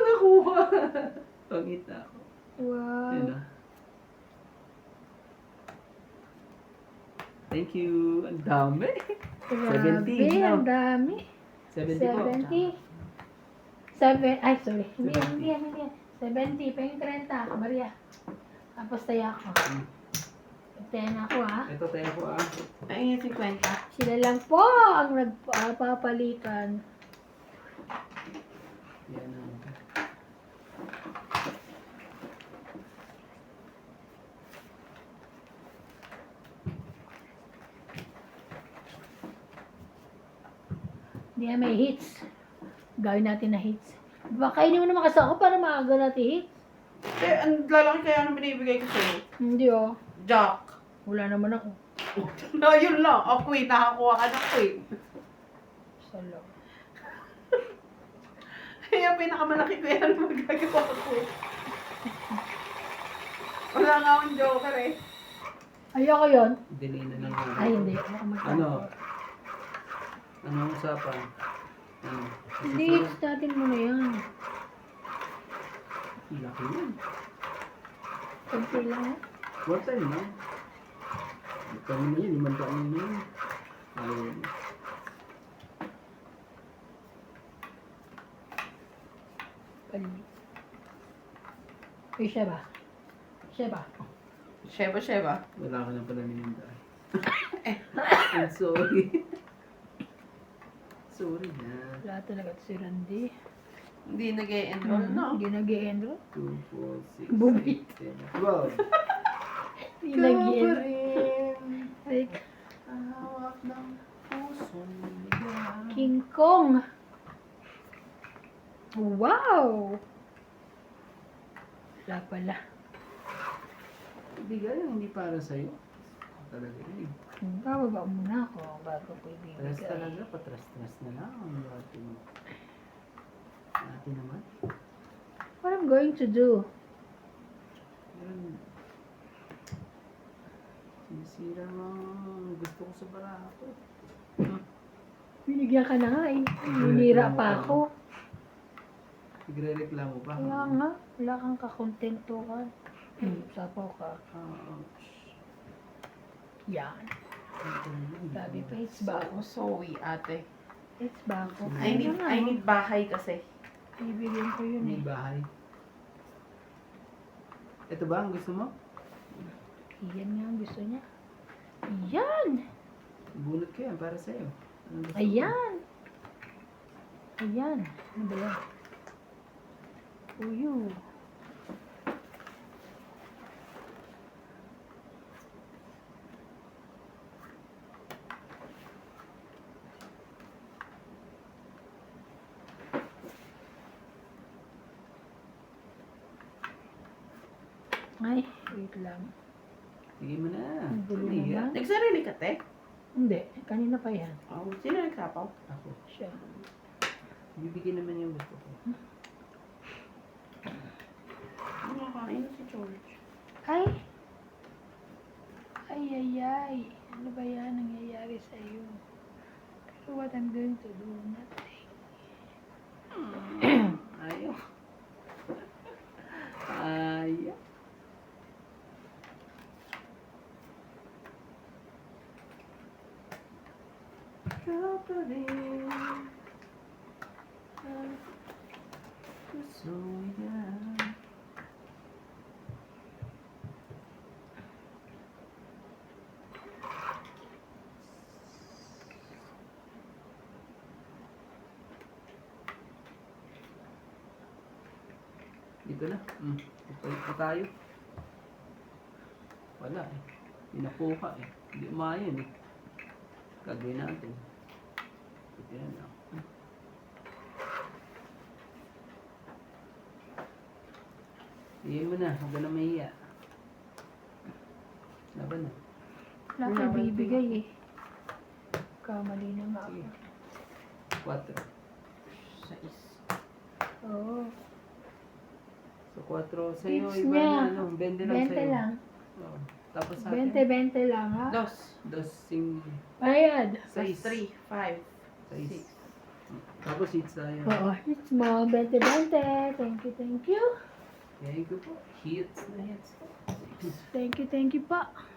Nakuha. Pangit na ako. Wow. Yun na. Thank you. Ang dami. Grabe, 70, no? ang dami. 70 po. 70. Ay, sorry. Hindi yan. 70. Pengin 30. Maria. Tapos tayo ako. Tayo na ako ha. Ito tayo po ah. Ay, 50. Sila lang po ang nagpapalitan. Yan na. Hindi na may hits. Gawin natin na hits. Baka hindi mo naman kasi ako para maaga natin hits. Eh, ang lalaki kaya nang binibigay ko sa'yo. Hindi oh. Jack. Wala naman ako. No, yun lang. O, queen. Nakakuha ka ng queen. Salo. Kaya pinakamalaki ko yan magagawa ko. Wala nga akong joker eh. Ayoko yun. Delay na lang. ako. Ay, hindi. Baka magkakaroon. Ano? Ano ang usapan? Ano? Hindi, hits natin muna yan. Laki yun. Kunti lang eh. One time na. Kami na yun. 5 taon na yun. Ayun. Pali. Uy, siya ba? Siya ba? Sheba. Wala ka na pala nininda. I'm sorry. Sorry na. Wala talaga si Randy. Hindi nag-e-enroll, no? Hindi nag-i-enroll. 2, 4, 6, Bumi. 8, 10, 12. Hindi nag-i-enroll. rin. Ay, Hawak ng pusong bigyan. King Kong. Wow! Wala pala. Bigay yung hindi para sa'yo. Talaga yun. Bababa muna ako bago ko Tras ibibigay. talaga, patras-tras na lang ang ating naman. What I'm going to do? Meron, sinisira mo ang gusto ko sa baraha ko. Binibigyan ka na nga eh. Ninira pa ako. Nagre-reklamo pa. Kaya nga, wala kang kakontentuhan. Sapaw ka. Ouch. Yan. Sabi pa, it's So, bako. sorry, ate. It's bako. I need bahay kasi. Bibigyan ko yun May eh. bahay. Ito ba ang gusto mo? Yan nga ang gusto niya. Yan! Bunot ko yan para sa'yo. Anong gusto mo? Ayan! Ayan. Ano ba yan? Uyo. Ay, wait lang. Sige mo na. Ang gulo Ano yan? naman. Nagsarili ka, te? Hindi, kanina pa yan. Oh, sino nagsapaw? Ako. Siya. Bibigyan naman yung gusto ko. Ano kakain si George? Ay! Ay, ay, ay. Ano ba yan nangyayari sa'yo? Pero what I'm going to do, nothing. Ayaw. Ayaw. Ikaw pa rin ang gusto yan. Dito na. Papalit pa tayo. Wala eh. Pinakuha eh. Hindi umayon eh. Gagawin natin. Ito yan lang. Iyan mo na. Huwag ka na mahiya. Laban na. Wala kang bibigay eh. Kamali na nga ako. Sige. 4. Sais. Oo. So, 4 sa'yo. Tips Iba niya. na ano. 20 lang 20 sa'yo. lang. Oo. Tapos sa akin. 20 lang ha. Dos. Dosing Bayad. Plus 3, 5, 6. 6. Tapos hits tayo. Oo. It's mo. 20. Thank you, thank you. Thank you po. Hits na hits. Thank you pa.